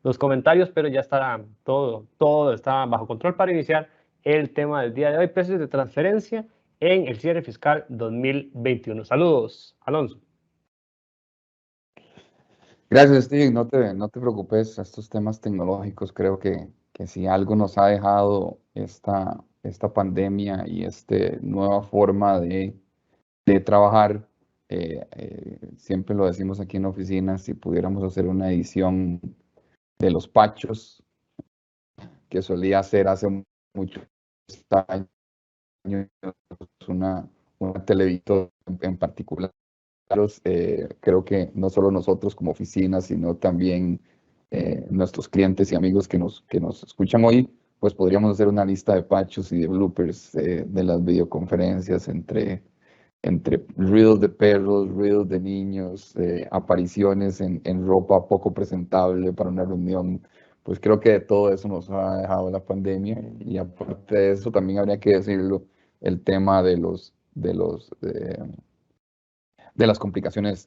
los comentarios, pero ya está todo está bajo control para iniciar el tema del día de hoy, precios de transferencia en el cierre fiscal 2021. Saludos, Alonso. Gracias, Steve. No te preocupes, estos temas tecnológicos creo que si algo nos ha dejado esta pandemia y esta nueva forma de trabajar, siempre lo decimos aquí en la oficina, si pudiéramos hacer una edición de los pachos que solía hacer hace muchos años una televisora en particular. Creo que no solo nosotros como oficina, sino también nuestros clientes y amigos que nos escuchan hoy, pues podríamos hacer una lista de pachos y de bloopers de las videoconferencias entre reels de perros, reels de niños, apariciones en ropa poco presentable para una reunión. Pues creo que de todo eso nos ha dejado la pandemia y aparte de eso también habría que decirlo, el tema de las complicaciones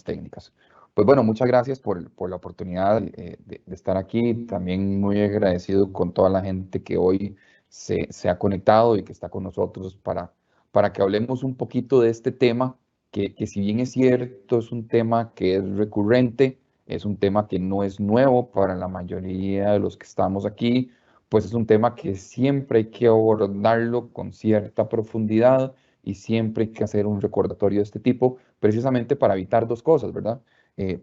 técnicas. Pues bueno, muchas gracias por la oportunidad de estar aquí. También muy agradecido con toda la gente que hoy se ha conectado y que está con nosotros para que hablemos un poquito de este tema, que si bien es cierto, es un tema que es recurrente, es un tema que no es nuevo para la mayoría de los que estamos aquí, pues es un tema que siempre hay que abordarlo con cierta profundidad y siempre hay que hacer un recordatorio de este tipo, precisamente para evitar dos cosas, ¿verdad?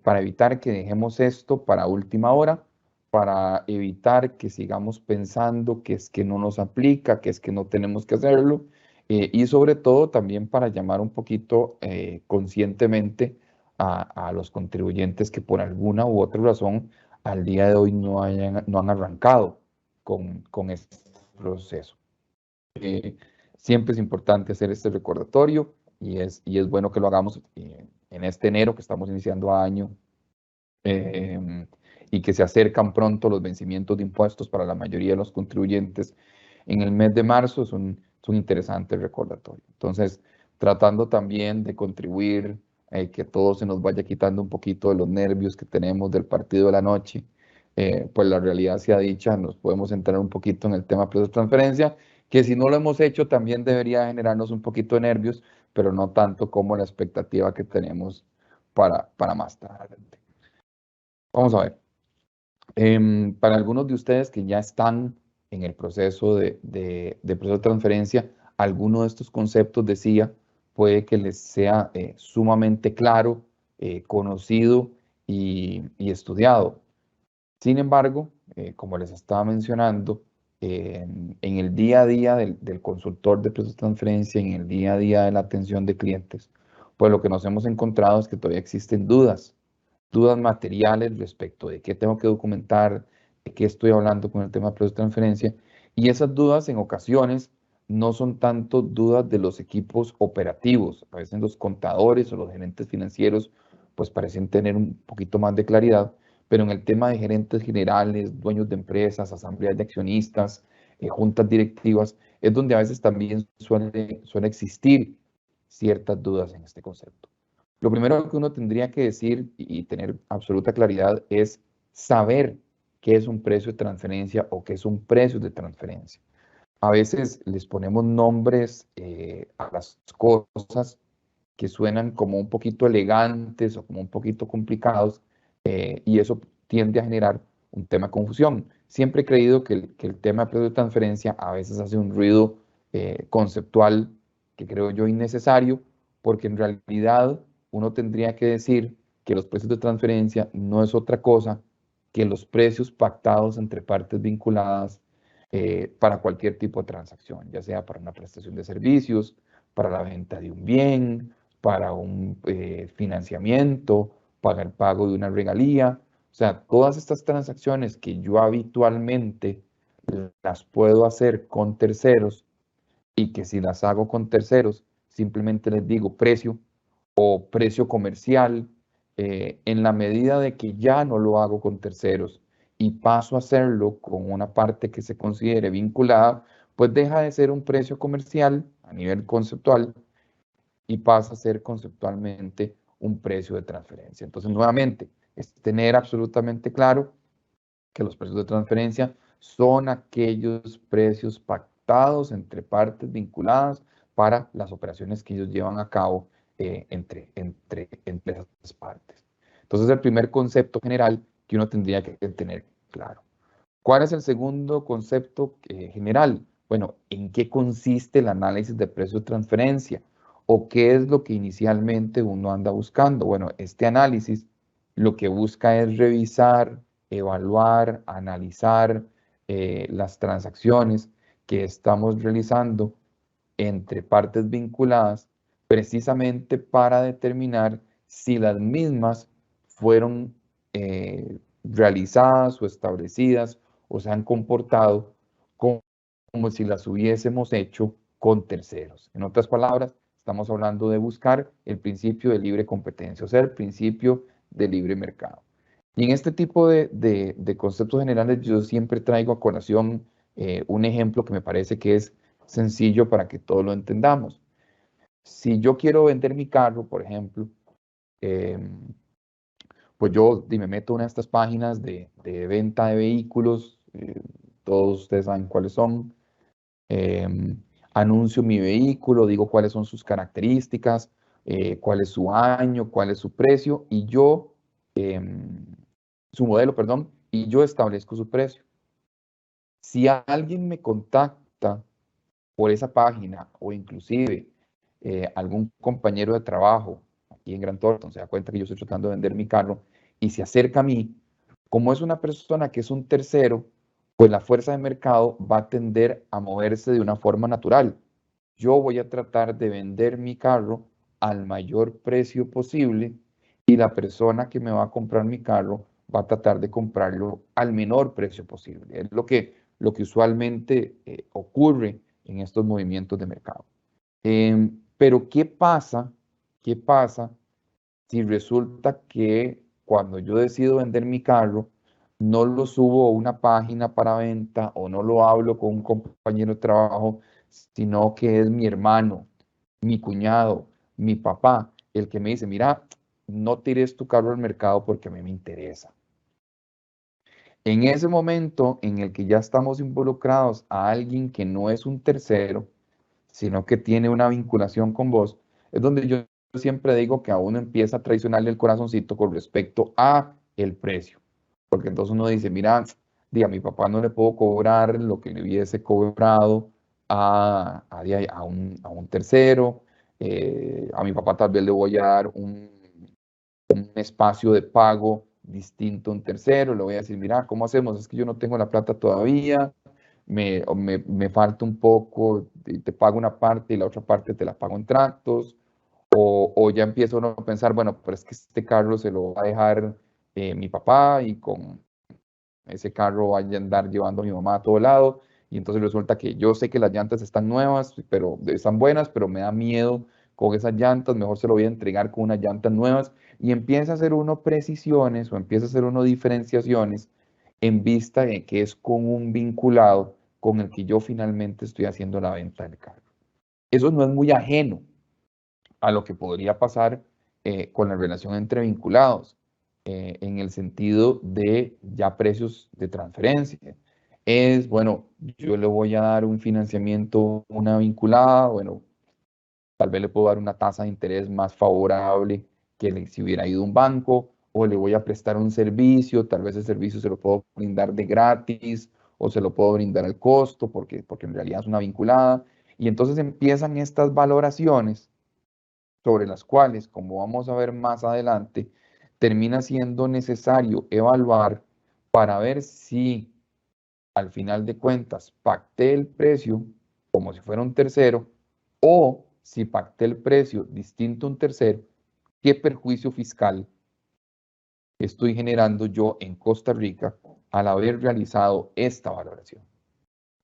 Para evitar que dejemos esto para última hora, para evitar que sigamos pensando que es que no nos aplica, que es que no tenemos que hacerlo, y sobre todo también para llamar un poquito conscientemente a los contribuyentes que por alguna u otra razón al día de hoy no han arrancado con este proceso. Siempre es importante hacer este recordatorio y es bueno que lo hagamos en este enero que estamos iniciando año eh, y que se acercan pronto los vencimientos de impuestos para la mayoría de los contribuyentes. En el mes de marzo es un interesante recordatorio. Entonces, tratando también de contribuir que todo se nos vaya quitando un poquito de los nervios que tenemos del partido de la noche, pues la realidad sea dicha, nos podemos entrar un poquito en el tema de precios de transferencia, que si no lo hemos hecho también debería generarnos un poquito de nervios, pero no tanto como la expectativa que tenemos para más tarde. Vamos a ver. Para algunos de ustedes que ya están en el proceso de proceso de transferencia, alguno de estos conceptos, decía, puede que les sea sumamente claro, conocido y estudiado. Sin embargo, como les estaba mencionando, en el día a día del consultor de procesos de transferencia, en el día a día de la atención de clientes, pues lo que nos hemos encontrado es que todavía existen dudas materiales respecto de qué tengo que documentar, de qué estoy hablando con el tema de procesos de transferencia, y esas dudas en ocasiones no son tanto dudas de los equipos operativos. A veces los contadores o los gerentes financieros pues parecen tener un poquito más de claridad, pero en el tema de gerentes generales, dueños de empresas, asambleas de accionistas, juntas directivas, es donde a veces también suele existir ciertas dudas en este concepto. Lo primero que uno tendría que decir y tener absoluta claridad es saber qué es un precio de transferencia o qué es un precio de transferencia. A veces les ponemos nombres a las cosas que suenan como un poquito elegantes o como un poquito complicados, y eso tiende a generar un tema de confusión. Siempre he creído que el tema de precio de transferencia a veces hace un ruido conceptual que creo yo innecesario, porque en realidad uno tendría que decir que los precios de transferencia no es otra cosa que los precios pactados entre partes vinculadas para cualquier tipo de transacción, ya sea para una prestación de servicios, para la venta de un bien, para un financiamiento, para el pago de una regalía. O sea, todas estas transacciones que yo habitualmente las puedo hacer con terceros y que si las hago con terceros, simplemente les digo precio o precio comercial, en la medida de que ya no lo hago con terceros y paso a hacerlo con una parte que se considere vinculada, pues deja de ser un precio comercial a nivel conceptual y pasa a ser conceptualmente un precio de transferencia. Entonces, nuevamente, es tener absolutamente claro que los precios de transferencia son aquellos precios pactados entre partes vinculadas para las operaciones que ellos llevan a cabo entre esas partes. Entonces, el primer concepto general que uno tendría que tener claro. ¿Cuál es el segundo concepto general? Bueno, ¿en qué consiste el análisis de precio de transferencia? ¿O qué es lo que inicialmente uno anda buscando? Bueno, este análisis lo que busca es revisar, evaluar, analizar las transacciones que estamos realizando entre partes vinculadas precisamente para determinar si las mismas fueron realizadas o establecidas o se han comportado como si las hubiésemos hecho con terceros. En otras palabras, estamos hablando de buscar el principio de libre competencia, o sea, el principio de libre mercado. Y en este tipo de conceptos generales yo siempre traigo a colación un ejemplo que me parece que es sencillo para que todos lo entendamos. Si yo quiero vender mi carro, por ejemplo, pues yo me meto en una de estas páginas de venta de vehículos, todos ustedes saben cuáles son, anuncio mi vehículo, digo cuáles son sus características, cuál es su año, cuál es su precio, y yo, su modelo, perdón, y yo establezco su precio. Si alguien me contacta por esa página o inclusive algún compañero de trabajo aquí en Grant Thornton se da cuenta que yo estoy tratando de vender mi carro y se acerca a mí, como es una persona que es un tercero, pues la fuerza de mercado va a tender a moverse de una forma natural. Yo voy a tratar de vender mi carro al mayor precio posible y la persona que me va a comprar mi carro va a tratar de comprarlo al menor precio posible. Es lo que usualmente ocurre en estos movimientos de mercado. Pero ¿qué pasa? ¿Qué pasa si resulta que cuando yo decido vender mi carro, no lo subo a una página para venta o no lo hablo con un compañero de trabajo, sino que es mi hermano, mi cuñado, mi papá, el que me dice, mira, no tires tu carro al mercado porque a mí me interesa? En ese momento en el que ya estamos involucrados a alguien que no es un tercero, sino que tiene una vinculación con vos, es donde yo siempre digo que a uno empieza a traicionarle el corazoncito con respecto a el precio. Porque entonces uno dice, mira, a mi papá no le puedo cobrar lo que le hubiese cobrado a un tercero, a mi papá tal vez le voy a dar un espacio de pago distinto a un tercero, le voy a decir, mira, ¿cómo hacemos? Es que yo no tengo la plata todavía, me falta un poco, te pago una parte y la otra parte te la pago en tractos, o ya empiezo uno a pensar, bueno, pero es que este carro se lo va a dejar mi papá y con ese carro vaya a andar llevando a mi mamá a todo lado, y entonces resulta que yo sé que las llantas están nuevas, pero están buenas, pero me da miedo con esas llantas, mejor se lo voy a entregar con unas llantas nuevas, y empieza a hacer uno precisiones o empieza a hacer uno diferenciaciones en vista de que es con un vinculado con el que yo finalmente estoy haciendo la venta del carro. Eso no es muy ajeno a lo que podría pasar con la relación entre vinculados, en el sentido de ya precios de transferencia. Es, bueno, yo le voy a dar un financiamiento, una vinculada, bueno, tal vez le puedo dar una tasa de interés más favorable que si hubiera ido a un banco, o le voy a prestar un servicio, tal vez el servicio se lo puedo brindar de gratis o se lo puedo brindar al costo porque en realidad es una vinculada. Y entonces empiezan estas valoraciones sobre las cuales, como vamos a ver más adelante, termina siendo necesario evaluar para ver si al final de cuentas pacté el precio como si fuera un tercero, o si pacté el precio distinto a un tercero, qué perjuicio fiscal estoy generando yo en Costa Rica al haber realizado esta valoración.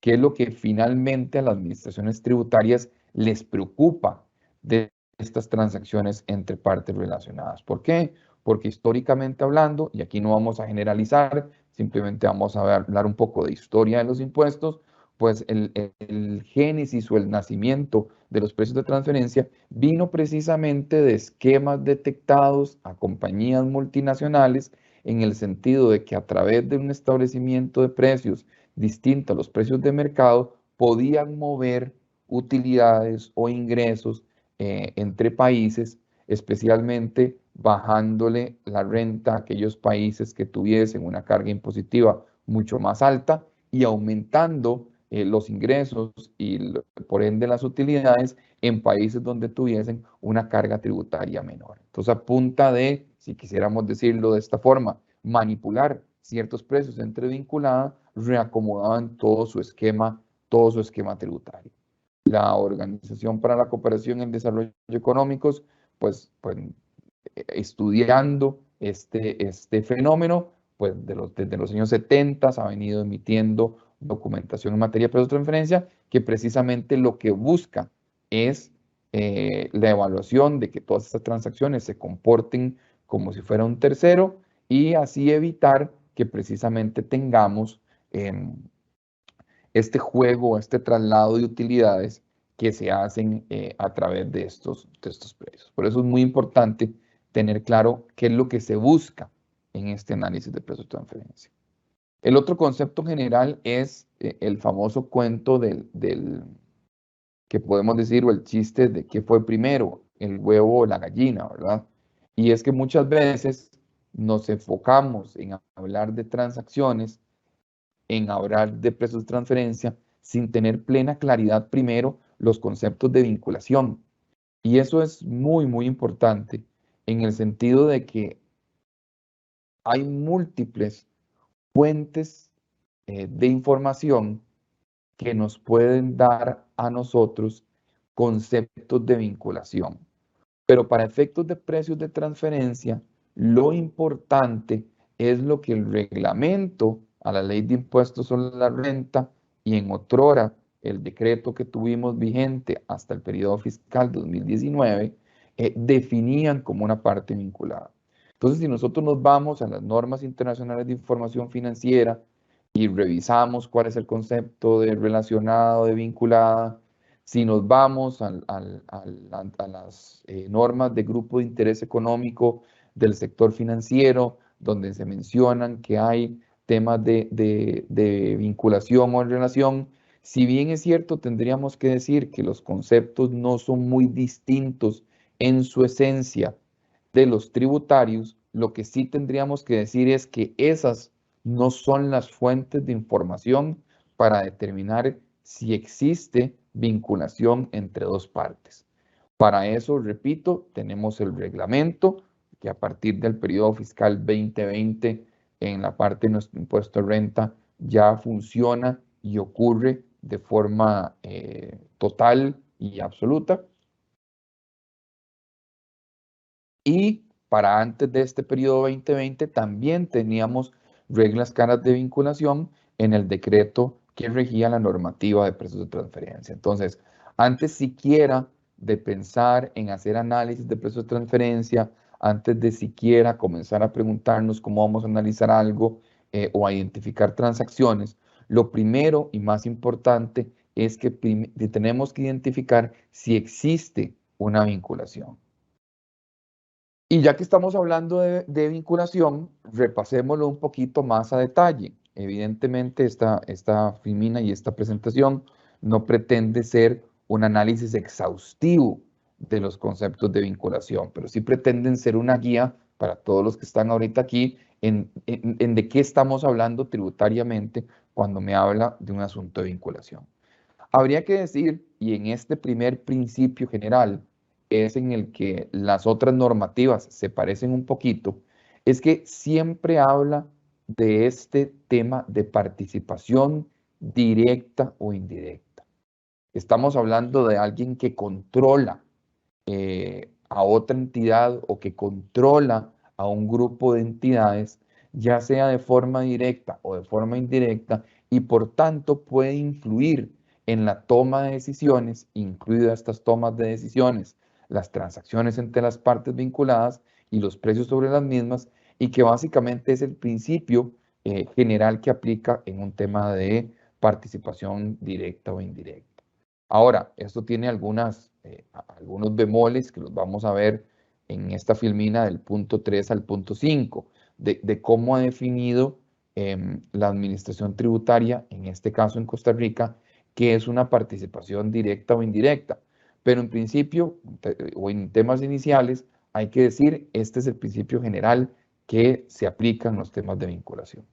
¿Qué es lo que finalmente a las administraciones tributarias les preocupa de estas transacciones entre partes relacionadas? ¿Por qué? Porque históricamente hablando, y aquí no vamos a generalizar, simplemente vamos a hablar un poco de historia de los impuestos, pues el génesis o el nacimiento de los precios de transferencia vino precisamente de esquemas detectados a compañías multinacionales en el sentido de que a través de un establecimiento de precios distinto a los precios de mercado, podían mover utilidades o ingresos entre países, especialmente bajándole la renta a aquellos países que tuviesen una carga impositiva mucho más alta y aumentando los ingresos y por ende las utilidades en países donde tuviesen una carga tributaria menor. Entonces, a punta de, si quisiéramos decirlo de esta forma, manipular ciertos precios entre vinculadas, reacomodaban todo su esquema tributario. La Organización para la Cooperación y el Desarrollo Económicos, pues estudiando este fenómeno, pues desde los años 70 ha venido emitiendo documentación en materia de precios de transferencia que precisamente lo que busca es la evaluación de que todas estas transacciones se comporten como si fuera un tercero y así evitar que precisamente tengamos este juego, este traslado de utilidades que se hacen a través de estos precios. Por eso es muy importante tener claro qué es lo que se busca en este análisis de precios de transferencia. El otro concepto general es el famoso cuento que podemos decir, o el chiste de qué fue primero, el huevo o la gallina, ¿verdad? Y es que muchas veces nos enfocamos en hablar de transacciones, en hablar de precios de transferencia, sin tener plena claridad primero los conceptos de vinculación. Y eso es muy, muy importante en el sentido de que hay múltiples fuentes de información que nos pueden dar a nosotros conceptos de vinculación. Pero para efectos de precios de transferencia, lo importante es lo que el reglamento a la ley de impuestos sobre la renta y en otrora el decreto que tuvimos vigente hasta el periodo fiscal 2019 definían como una parte vinculada. Entonces, si nosotros nos vamos a las normas internacionales de información financiera y revisamos cuál es el concepto de relacionado, de vinculada, si nos vamos a las normas de grupo de interés económico del sector financiero, donde se mencionan que hay temas de vinculación o relación, si bien es cierto, tendríamos que decir que los conceptos no son muy distintos en su esencia de los tributarios, lo que sí tendríamos que decir es que esas no son las fuentes de información para determinar si existe vinculación entre dos partes. Para eso, repito, tenemos el reglamento que a partir del periodo fiscal 2020 en la parte de nuestro impuesto de renta ya funciona y ocurre de forma total y absoluta. Y para antes de este periodo 2020 también teníamos reglas claras de vinculación en el decreto que regía la normativa de precios de transferencia. Entonces, antes siquiera de pensar en hacer análisis de precios de transferencia, antes de siquiera comenzar a preguntarnos cómo vamos a analizar algo o a identificar transacciones, lo primero y más importante es que tenemos que identificar si existe una vinculación. Y ya que estamos hablando de vinculación, repasémoslo un poquito más a detalle. Evidentemente, esta filmina y esta presentación no pretende ser un análisis exhaustivo de los conceptos de vinculación, pero sí pretenden ser una guía para todos los que están ahorita aquí en de qué estamos hablando tributariamente cuando me habla de un asunto de vinculación. Habría que decir, y en este primer principio general, es en el que las otras normativas se parecen un poquito, es que siempre habla de este tema de participación directa o indirecta. Estamos hablando de alguien que controla a otra entidad o que controla a un grupo de entidades, ya sea de forma directa o de forma indirecta, y por tanto puede influir en la toma de decisiones, incluidas estas tomas de decisiones, las transacciones entre las partes vinculadas y los precios sobre las mismas, y que básicamente es el principio general que aplica en un tema de participación directa o indirecta. Ahora, esto tiene algunos bemoles que los vamos a ver en esta filmina del punto 3 al punto 5, de cómo ha definido la administración tributaria, en este caso en Costa Rica, qué es una participación directa o indirecta. Pero en principio, o en temas iniciales, hay que decir, este es el principio general que se aplica en los temas de vinculación.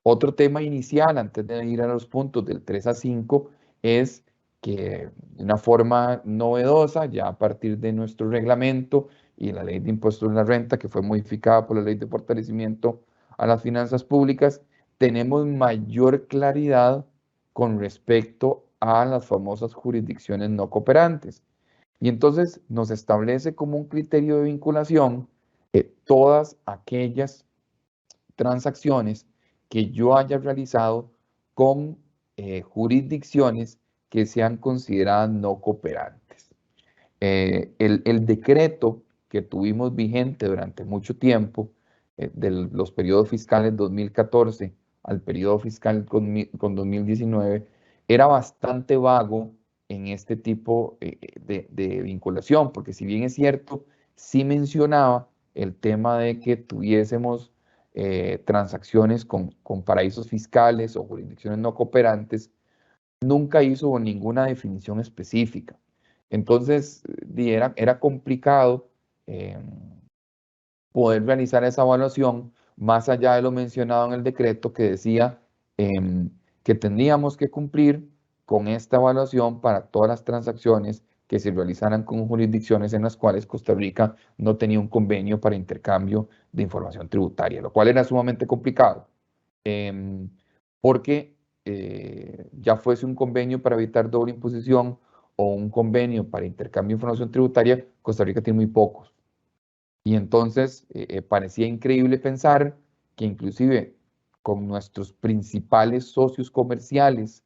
Otro tema inicial, antes de ir a los puntos del 3 a 5, es que de una forma novedosa, ya a partir de nuestro reglamento y la ley de impuestos de la renta, que fue modificada por la ley de fortalecimiento a las finanzas públicas, tenemos mayor claridad con respecto a las famosas jurisdicciones no cooperantes. Y entonces nos establece como un criterio de vinculación todas aquellas transacciones que yo haya realizado con jurisdicciones que sean consideradas no cooperantes. El decreto que tuvimos vigente durante mucho tiempo, de los periodos fiscales 2014 al periodo fiscal con 2019, era bastante vago en este tipo de vinculación, porque si bien es cierto, sí mencionaba el tema de que tuviésemos transacciones con paraísos fiscales o jurisdicciones no cooperantes, nunca hizo ninguna definición específica. Entonces, era complicado poder realizar esa evaluación más allá de lo mencionado en el decreto que decía que teníamos que cumplir con esta evaluación para todas las transacciones que se realizaran con jurisdicciones en las cuales Costa Rica no tenía un convenio para intercambio de información tributaria, lo cual era sumamente complicado, porque ya fuese un convenio para evitar doble imposición o un convenio para intercambio de información tributaria, Costa Rica tiene muy pocos. Y entonces parecía increíble pensar que inclusive con nuestros principales socios comerciales,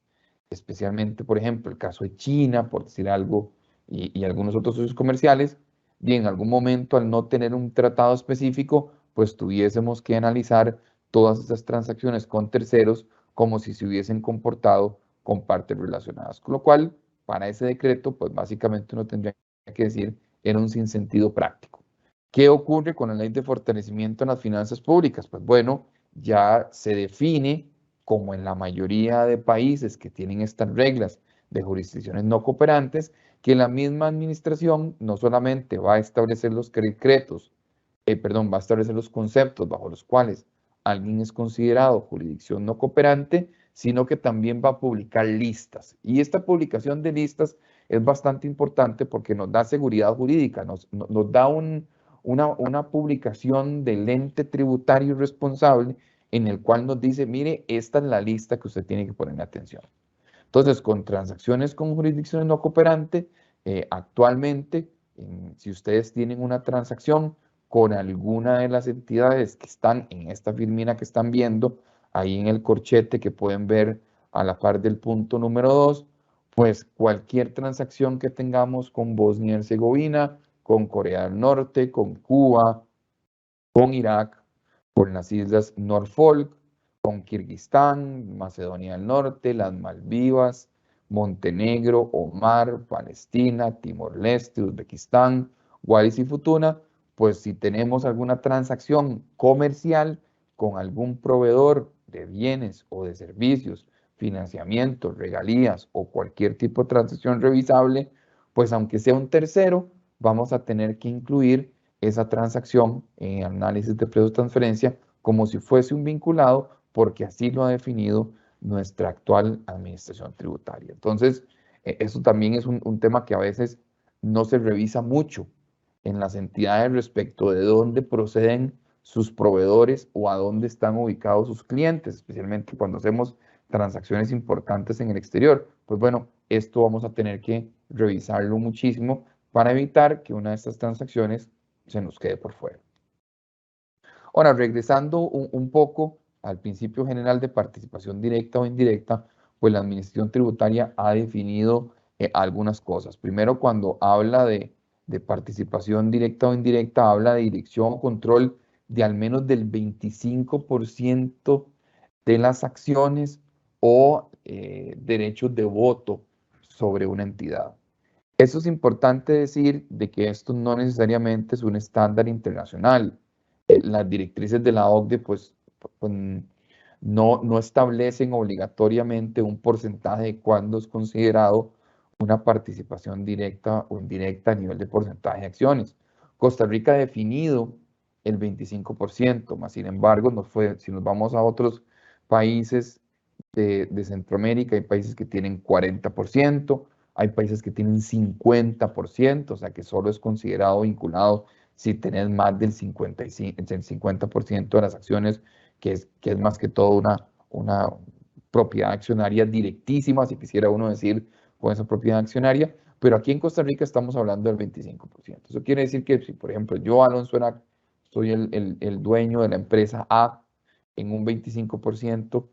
especialmente, por ejemplo, el caso de China, por decir algo, y algunos otros socios comerciales, y en algún momento al no tener un tratado específico, pues tuviésemos que analizar todas esas transacciones con terceros como si se hubiesen comportado con partes relacionadas. Con lo cual, para ese decreto, pues básicamente uno tendría que decir, era un sinsentido práctico. ¿Qué ocurre con la ley de fortalecimiento en las finanzas públicas? Pues bueno, ya se define, como en la mayoría de países que tienen estas reglas de jurisdicciones no cooperantes, que la misma administración no solamente va a establecer los decretos, va a establecer los conceptos bajo los cuales alguien es considerado jurisdicción no cooperante, sino que también va a publicar listas. Y esta publicación de listas es bastante importante porque nos da seguridad jurídica, nos da una publicación del ente tributario responsable en el cual nos dice, mire, esta es la lista que usted tiene que poner atención. Entonces, con transacciones con jurisdicciones no cooperantes, actualmente, si ustedes tienen una transacción con alguna de las entidades que están en esta filmina que están viendo, ahí en el corchete que pueden ver a la par del punto número 2, pues cualquier transacción que tengamos con Bosnia y Herzegovina, con Corea del Norte, con Cuba, con Irak, con las islas Norfolk, con Kirguistán, Macedonia del Norte, las Maldivas, Montenegro, Omar, Palestina, Timor-Leste, Uzbekistán, Wallis y Futuna, pues si tenemos alguna transacción comercial con algún proveedor de bienes o de servicios, financiamiento, regalías o cualquier tipo de transacción revisable, pues aunque sea un tercero, vamos a tener que incluir esa transacción en análisis de precios de transferencia como si fuese un vinculado, porque así lo ha definido nuestra actual administración tributaria. Entonces, eso también es un tema que a veces no se revisa mucho en las entidades respecto de dónde proceden sus proveedores o a dónde están ubicados sus clientes, especialmente cuando hacemos transacciones importantes en el exterior. Pues bueno, esto vamos a tener que revisarlo muchísimo para evitar que una de estas transacciones se nos quede por fuera. Ahora, regresando un poco al principio general de participación directa o indirecta, pues la administración tributaria ha definido algunas cosas. Primero, cuando habla de participación directa o indirecta, habla de dirección o control de al menos del 25% de las acciones o derechos de voto sobre una entidad. Eso es importante decir de que esto no necesariamente es un estándar internacional. las directrices de la OCDE pues, no establecen obligatoriamente un porcentaje de cuándo es considerado una participación directa o indirecta a nivel de porcentaje de acciones. Costa Rica ha definido el 25%, más sin embargo, si nos vamos a otros países de Centroamérica, hay países que tienen 40%, hay países que tienen 50%, o sea que solo es considerado vinculado si tenés más del 50% de las acciones, que es más que todo una propiedad accionaria directísima, si quisiera uno decir, con esa propiedad accionaria, pero aquí en Costa Rica estamos hablando del 25%. Eso quiere decir que si, por ejemplo, yo, Alonso Erac, soy el dueño de la empresa A en un 25%,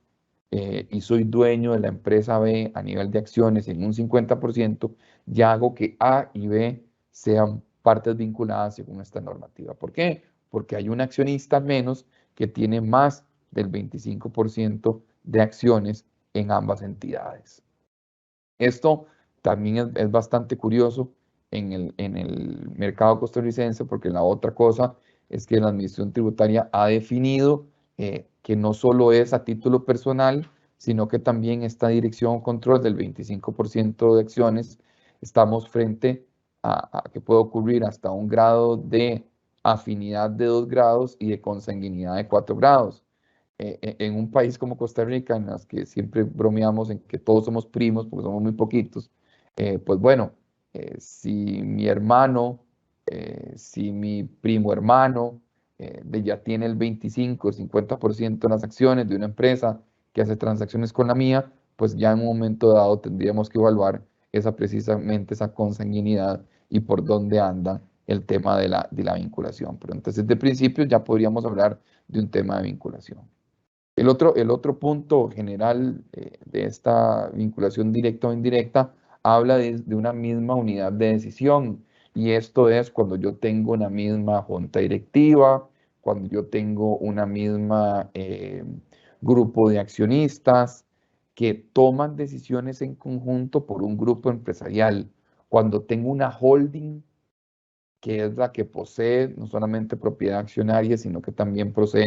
y soy dueño de la empresa B a nivel de acciones en un 50%, ya hago que A y B sean partes vinculadas según esta normativa. ¿Por qué? Porque hay un accionista menos que tiene más del 25% de acciones en ambas entidades. Esto también es bastante curioso en el mercado costarricense, porque la otra cosa es que la Administración Tributaria ha definido que no solo es a título personal, sino que también esta dirección o control del 25% de acciones, estamos frente a que puede ocurrir hasta un grado de afinidad de 2 grados y de consanguinidad de 4 grados. En un país como Costa Rica, en las que siempre bromeamos en que todos somos primos, porque somos muy poquitos, pues bueno, si mi hermano, si mi primo hermano ya tiene el 25, el 50% de las acciones de una empresa que hace transacciones con la mía, pues ya en un momento dado tendríamos que evaluar precisamente esa consanguinidad y por dónde anda el tema de la vinculación. Pero entonces, de principio ya podríamos hablar de un tema de vinculación. El otro punto general de esta vinculación directa o indirecta habla de una misma unidad de decisión, y esto es cuando yo tengo una misma junta directiva, cuando yo tengo una misma grupo de accionistas que toman decisiones en conjunto por un grupo empresarial, cuando tengo una holding que es la que posee no solamente propiedad accionaria, sino que también posee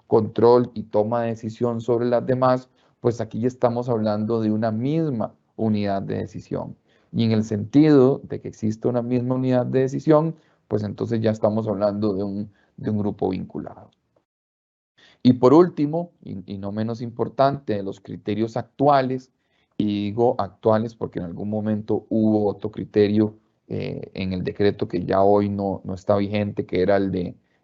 control y toma de decisión sobre las demás, pues aquí ya estamos hablando de una misma unidad de decisión. Y en el sentido de que existe una misma unidad de decisión, pues entonces ya estamos hablando de un grupo vinculado. Y por último, y no menos importante, de los criterios actuales, y digo actuales porque en algún momento hubo otro criterio en el decreto que ya hoy no está vigente, que era el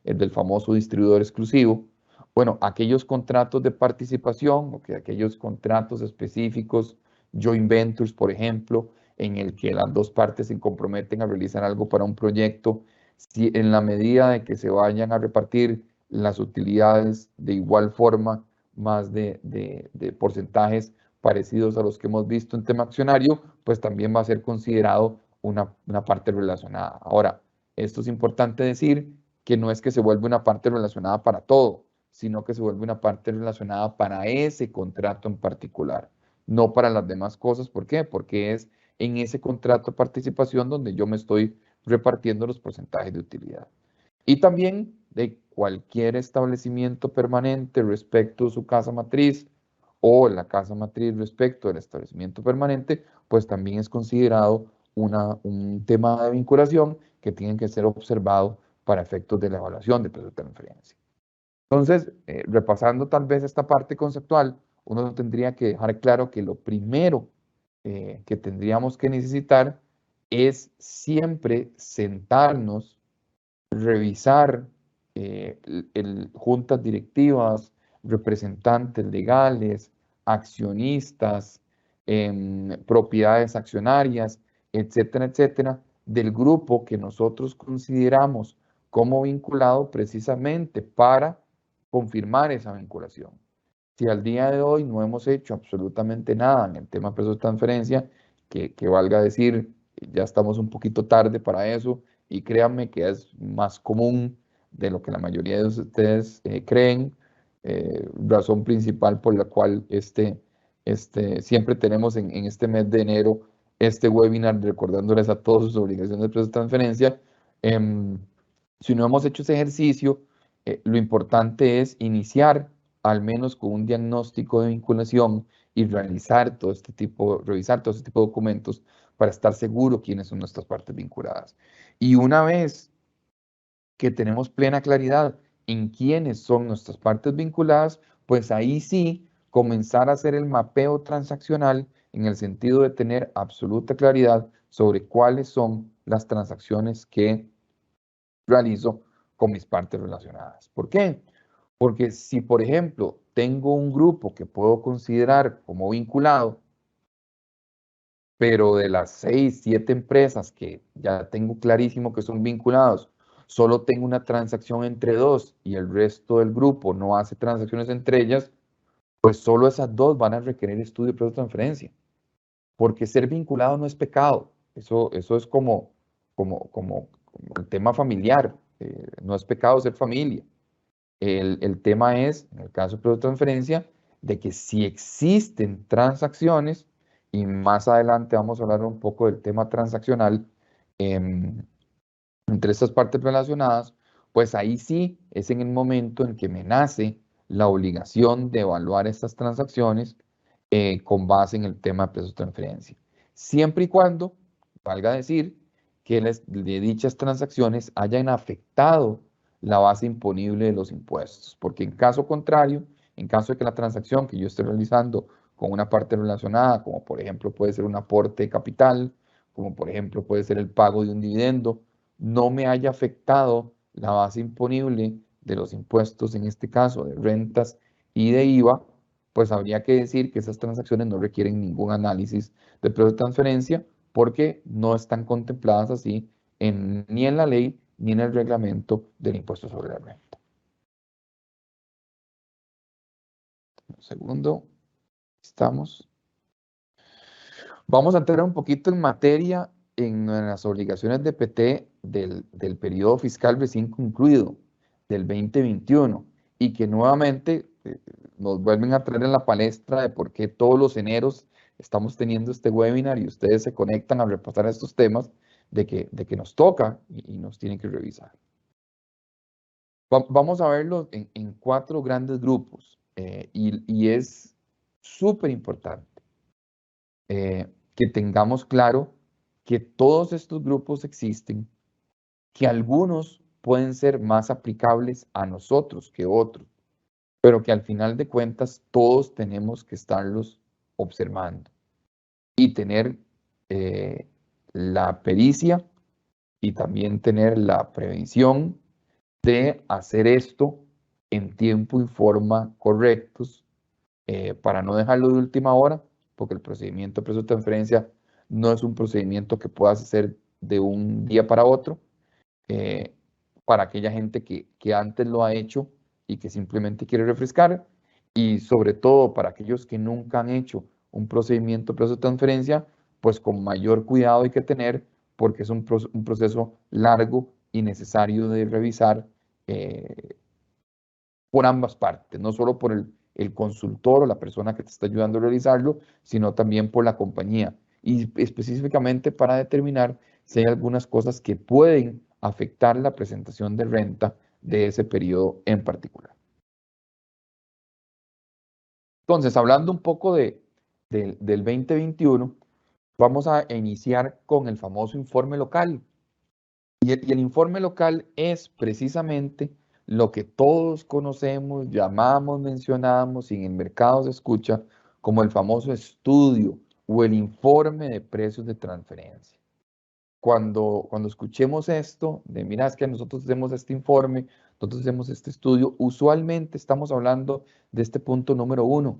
del famoso distribuidor exclusivo. Bueno, aquellos contratos de participación, o que aquellos contratos específicos, joint ventures, por ejemplo, en el que las dos partes se comprometen a realizar algo para un proyecto, si en la medida de que se vayan a repartir las utilidades de igual forma, más de porcentajes parecidos a los que hemos visto en tema accionario, pues también va a ser considerado una parte relacionada. Ahora, esto es importante decir que no es que se vuelve una parte relacionada para todo, sino que se vuelve una parte relacionada para ese contrato en particular, no para las demás cosas. ¿Por qué? Porque es en ese contrato de participación donde yo me estoy repartiendo los porcentajes de utilidad. Y también de cualquier establecimiento permanente respecto de su casa matriz, o la casa matriz respecto del establecimiento permanente, pues también es considerado un tema de vinculación que tiene que ser observado para efectos de la evaluación de precio de transferencia. Entonces, repasando tal vez esta parte conceptual, uno tendría que dejar claro que lo primero que tendríamos que necesitar es siempre sentarnos, revisar juntas directivas, representantes legales, accionistas, propiedades accionarias, etcétera, etcétera, del grupo que nosotros consideramos como vinculado precisamente para confirmar esa vinculación. Si al día de hoy no hemos hecho absolutamente nada en el tema de precios de transferencia, que valga decir, ya estamos un poquito tarde para eso, y créanme que es más común de lo que la mayoría de ustedes creen, razón principal por la cual siempre tenemos en este mes de enero este webinar recordándoles a todos sus obligaciones de precios de transferencia. Si no hemos hecho ese ejercicio, lo importante es iniciar al menos con un diagnóstico de vinculación y revisar todo este tipo de documentos para estar seguro quiénes son nuestras partes vinculadas. Y una vez que tenemos plena claridad en quiénes son nuestras partes vinculadas, pues ahí sí comenzar a hacer el mapeo transaccional en el sentido de tener absoluta claridad sobre cuáles son las transacciones que realizo con mis partes relacionadas. ¿Por qué? Porque si, por ejemplo, tengo un grupo que puedo considerar como vinculado, pero de las 6, 7 empresas que ya tengo clarísimo que son vinculados, solo tengo una transacción entre dos y el resto del grupo no hace transacciones entre ellas, pues solo esas dos van a requerir estudio de precio de transferencia, porque ser vinculado no es pecado. Eso es como el tema familiar. No es pecado ser familia. El tema es, en el caso de precio de transferencia, de que si existen transacciones, y más adelante vamos a hablar un poco del tema transaccional, em, entre estas partes relacionadas, pues ahí sí es en el momento en que me nace la obligación de evaluar estas transacciones con base en el tema de precio de transferencia. Siempre y cuando, valga decir, que de dichas transacciones hayan afectado la base imponible de los impuestos, porque en caso contrario, en caso de que la transacción que yo esté realizando con una parte relacionada, como por ejemplo puede ser un aporte de capital, como por ejemplo puede ser el pago de un dividendo, no me haya afectado la base imponible de los impuestos, en este caso de rentas y de IVA, pues habría que decir que esas transacciones no requieren ningún análisis de precio de transferencia porque no están contempladas así ni en la ley ni en el reglamento del impuesto sobre la renta. Un segundo, estamos. Vamos a entrar un poquito en materia en las obligaciones de PT del periodo fiscal recién concluido, del 2021, y que nuevamente nos vuelven a traer en la palestra de por qué todos los eneros estamos teniendo este webinar y ustedes se conectan a repasar estos temas de que nos toca y nos tienen que revisar. Vamos a verlo en 4 grandes grupos y es súper importante que tengamos claro que todos estos grupos existen, que algunos pueden ser más aplicables a nosotros que otros, pero que al final de cuentas todos tenemos que estarlos observando y tener eh, la pericia y también tener la prevención de hacer esto en tiempo y forma correctos para no dejarlo de última hora, porque el procedimiento de precio de transferencia no es un procedimiento que puedas hacer de un día para otro, eh, para aquella gente que antes lo ha hecho y que simplemente quiere refrescar, y sobre todo para aquellos que nunca han hecho un procedimiento de precio de transferencia, pues con mayor cuidado hay que tener, porque es un proceso largo y necesario de revisar por ambas partes, no solo por el consultor o la persona que te está ayudando a realizarlo, sino también por la compañía y específicamente para determinar si hay algunas cosas que pueden afectar la presentación de renta de ese periodo en particular. Entonces, hablando un poco del 2021, vamos a iniciar con el famoso informe local. Y el informe local es precisamente lo que todos conocemos, llamamos, mencionamos y en el mercado se escucha como el famoso estudio o el informe de precios de transferencia. Cuando escuchemos esto, de mira, es que nosotros hacemos este informe, nosotros hacemos este estudio, usualmente estamos hablando de este punto número 1,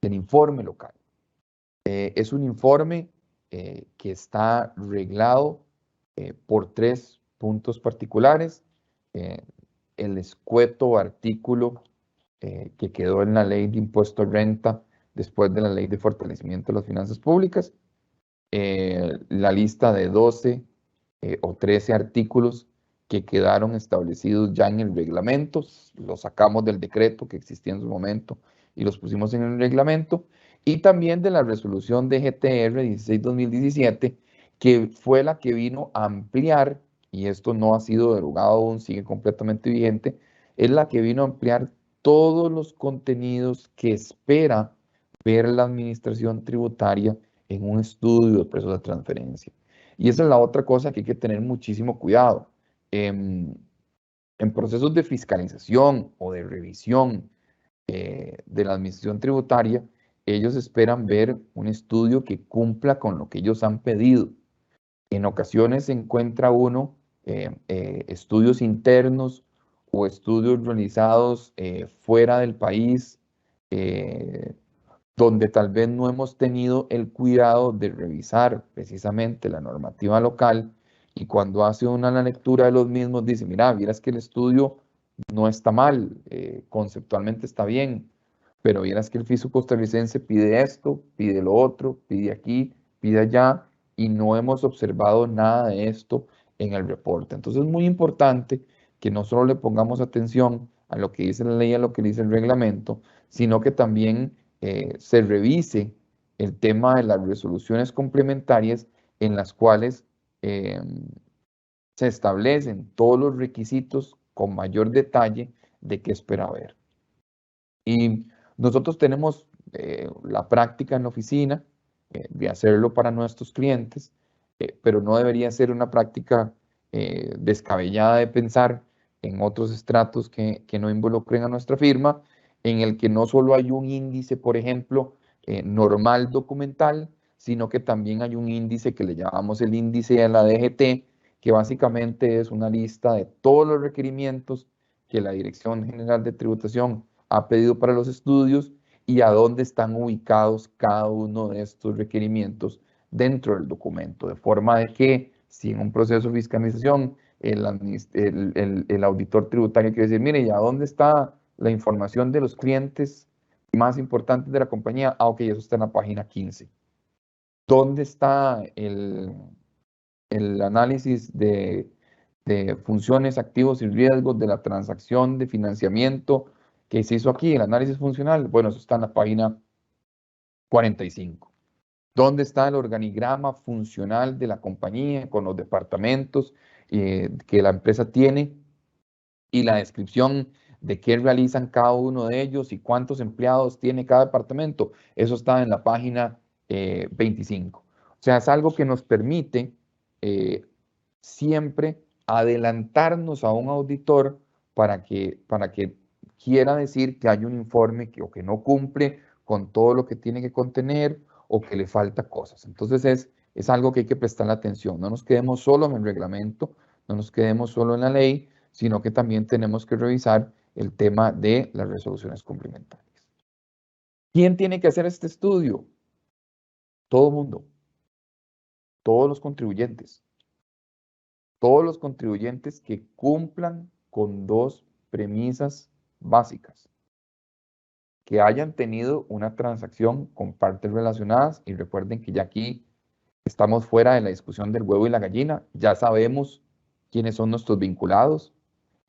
del informe local. Es un informe que está reglado por 3 puntos particulares. Eh, el escueto artículo que quedó en la ley de impuesto a renta después de la ley de fortalecimiento de las finanzas públicas, la lista de 12 o 13 artículos que quedaron establecidos ya en el reglamento, los sacamos del decreto que existía en su momento y los pusimos en el reglamento, y también de la resolución de GTR 16-2017, que fue la que vino a ampliar, y esto no ha sido derogado aún, sigue completamente vigente, es la que vino a ampliar todos los contenidos que espera ver la administración tributaria en un estudio de precios de transferencia. Y esa es la otra cosa que hay que tener muchísimo cuidado. En procesos de fiscalización o de revisión de la administración tributaria, ellos esperan ver un estudio que cumpla con lo que ellos han pedido. En ocasiones se encuentra uno estudios internos o estudios realizados fuera del país, donde tal vez no hemos tenido el cuidado de revisar precisamente la normativa local, y cuando hace una la lectura de los mismos dice, mira, vieras que el estudio no está mal, conceptualmente está bien, pero vieras que el fisco costarricense pide esto, pide lo otro, pide aquí, pide allá, y no hemos observado nada de esto en el reporte. Entonces es muy importante que no solo le pongamos atención a lo que dice la ley, a lo que dice el reglamento, sino que también se revise el tema de las resoluciones complementarias en las cuales se establecen todos los requisitos con mayor detalle de qué espera ver. Y nosotros tenemos la práctica en la oficina de hacerlo para nuestros clientes, pero no debería ser una práctica descabellada de pensar en otros estratos que no involucren a nuestra firma, en el que no solo hay un índice, por ejemplo, normal documental, sino que también hay un índice que le llamamos el índice de la DGT, que básicamente es una lista de todos los requerimientos que la Dirección General de Tributación ha pedido para los estudios y a dónde están ubicados cada uno de estos requerimientos dentro del documento, de forma de que si en un proceso de fiscalización el auditor tributario quiere decir, mire, ¿y a dónde está la información de los clientes más importantes de la compañía? Ah, ok, eso está en la página 15. ¿Dónde está el análisis de funciones, activos y riesgos de la transacción de financiamiento que se hizo aquí, el análisis funcional? Bueno, eso está en la página 45. ¿Dónde está el organigrama funcional de la compañía con los departamentos que la empresa tiene y la descripción de qué realizan cada uno de ellos y cuántos empleados tiene cada departamento? Eso está en la página 25. O sea, es algo que nos permite siempre adelantarnos a un auditor para que quiera decir que hay un informe o que no cumple con todo lo que tiene que contener o que le falta cosas. Entonces es algo que hay que prestarle atención. No nos quedemos solo en el reglamento, no nos quedemos solo en la ley, sino que también tenemos que revisar el tema de las resoluciones complementarias. ¿Quién tiene que hacer este estudio? Todo el mundo, todos los contribuyentes. Todos los contribuyentes que cumplan con dos premisas básicas: que hayan tenido una transacción con partes relacionadas, y recuerden que ya aquí estamos fuera de la discusión del huevo y la gallina, ya sabemos quiénes son nuestros vinculados,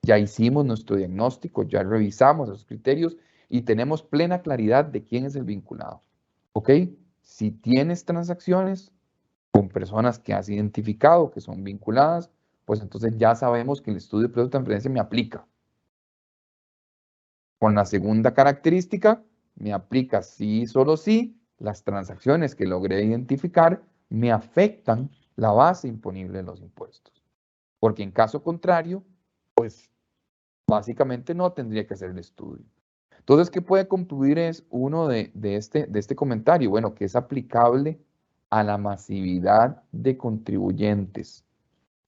ya hicimos nuestro diagnóstico, ya revisamos esos criterios y tenemos plena claridad de quién es el vinculado. ¿Ok? Si tienes transacciones con personas que has identificado que son vinculadas, pues entonces ya sabemos que el estudio de precios de transferencia me aplica. Con la segunda característica, me aplica sí, solo sí, las transacciones que logré identificar me afectan la base imponible de los impuestos. Porque en caso contrario, pues básicamente no tendría que hacer el estudio. Entonces, ¿qué puede concluir es uno de este comentario? Bueno, que es aplicable a la masividad de contribuyentes.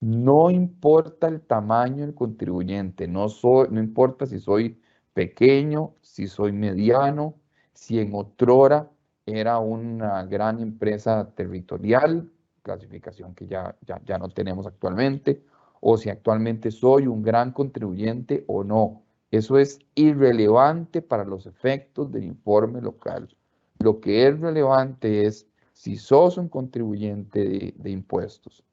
No importa el tamaño del contribuyente, no importa si soy pequeño, si soy mediano, si en otrora era una gran empresa territorial, clasificación que ya no tenemos actualmente, o si actualmente soy un gran contribuyente o no. Eso es irrelevante para los efectos del informe local. Lo que es relevante es si sos un contribuyente de impuestos,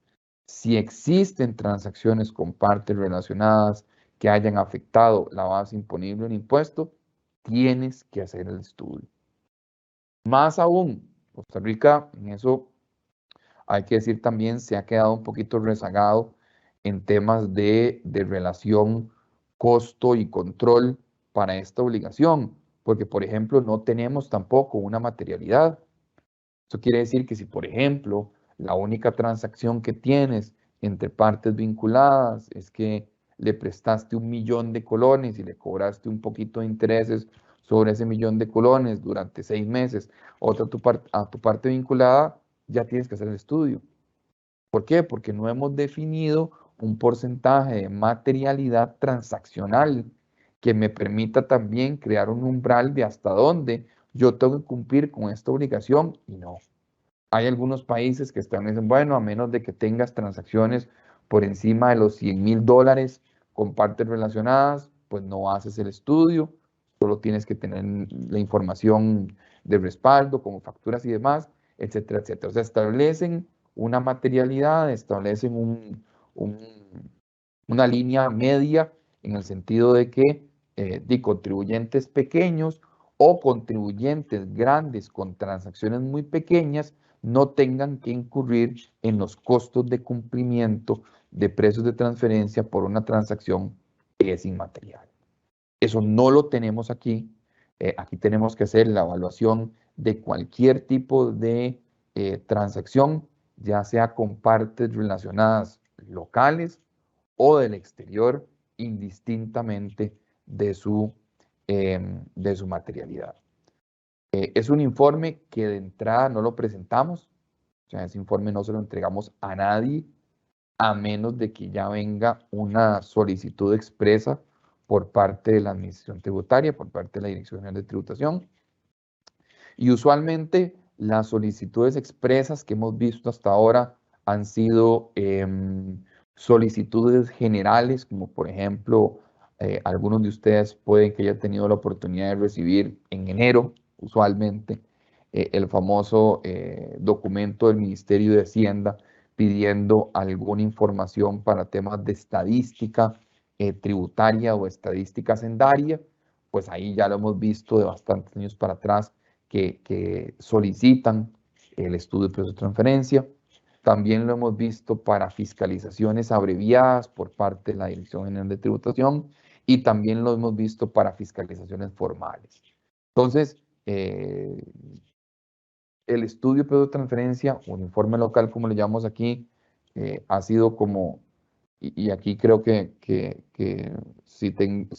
si existen transacciones con partes relacionadas que hayan afectado la base imponible en impuesto, tienes que hacer el estudio. Más aún, Costa Rica, en eso hay que decir también, se ha quedado un poquito rezagado en temas de relación costo y control para esta obligación, porque, por ejemplo, no tenemos tampoco una materialidad. Eso quiere decir que si, por ejemplo, la única transacción que tienes entre partes vinculadas es que le prestaste 1.000.000 de colones y le cobraste un poquito de intereses sobre ese 1.000.000 de colones durante 6 meses, a tu parte vinculada, ya tienes que hacer el estudio. ¿Por qué? Porque no hemos definido un porcentaje de materialidad transaccional que me permita también crear un umbral de hasta dónde yo tengo que cumplir con esta obligación y no. Hay algunos países que dicen, bueno, a menos de que tengas transacciones por encima de los $100.000 con partes relacionadas, pues no haces el estudio, solo tienes que tener la información de respaldo, como facturas y demás, etcétera, etcétera. O sea, establecen una materialidad, establecen una línea media en el sentido de que de contribuyentes pequeños o contribuyentes grandes con transacciones muy pequeñas no tengan que incurrir en los costos de cumplimiento de precios de transferencia por una transacción que es inmaterial. Eso no lo tenemos aquí. Aquí tenemos que hacer la evaluación de cualquier tipo de transacción, ya sea con partes relacionadas locales o del exterior, indistintamente de su materialidad. Es un informe que de entrada no lo presentamos, o sea, ese informe no se lo entregamos a nadie, a menos de que ya venga una solicitud expresa por parte de la Administración Tributaria, por parte de la Dirección General de Tributación. Y usualmente las solicitudes expresas que hemos visto hasta ahora han sido solicitudes generales, como por ejemplo, algunos de ustedes pueden que hayan tenido la oportunidad de recibir en enero, usualmente, el famoso documento del Ministerio de Hacienda pidiendo alguna información para temas de estadística tributaria o estadística hacendaria, pues ahí ya lo hemos visto de bastantes años para atrás que solicitan el estudio de precios de transferencia. También lo hemos visto para fiscalizaciones abreviadas por parte de la Dirección General de Tributación y también lo hemos visto para fiscalizaciones formales. Entonces, el estudio de precios de transferencia, un informe local como le llamamos aquí, ha sido como, y aquí creo que si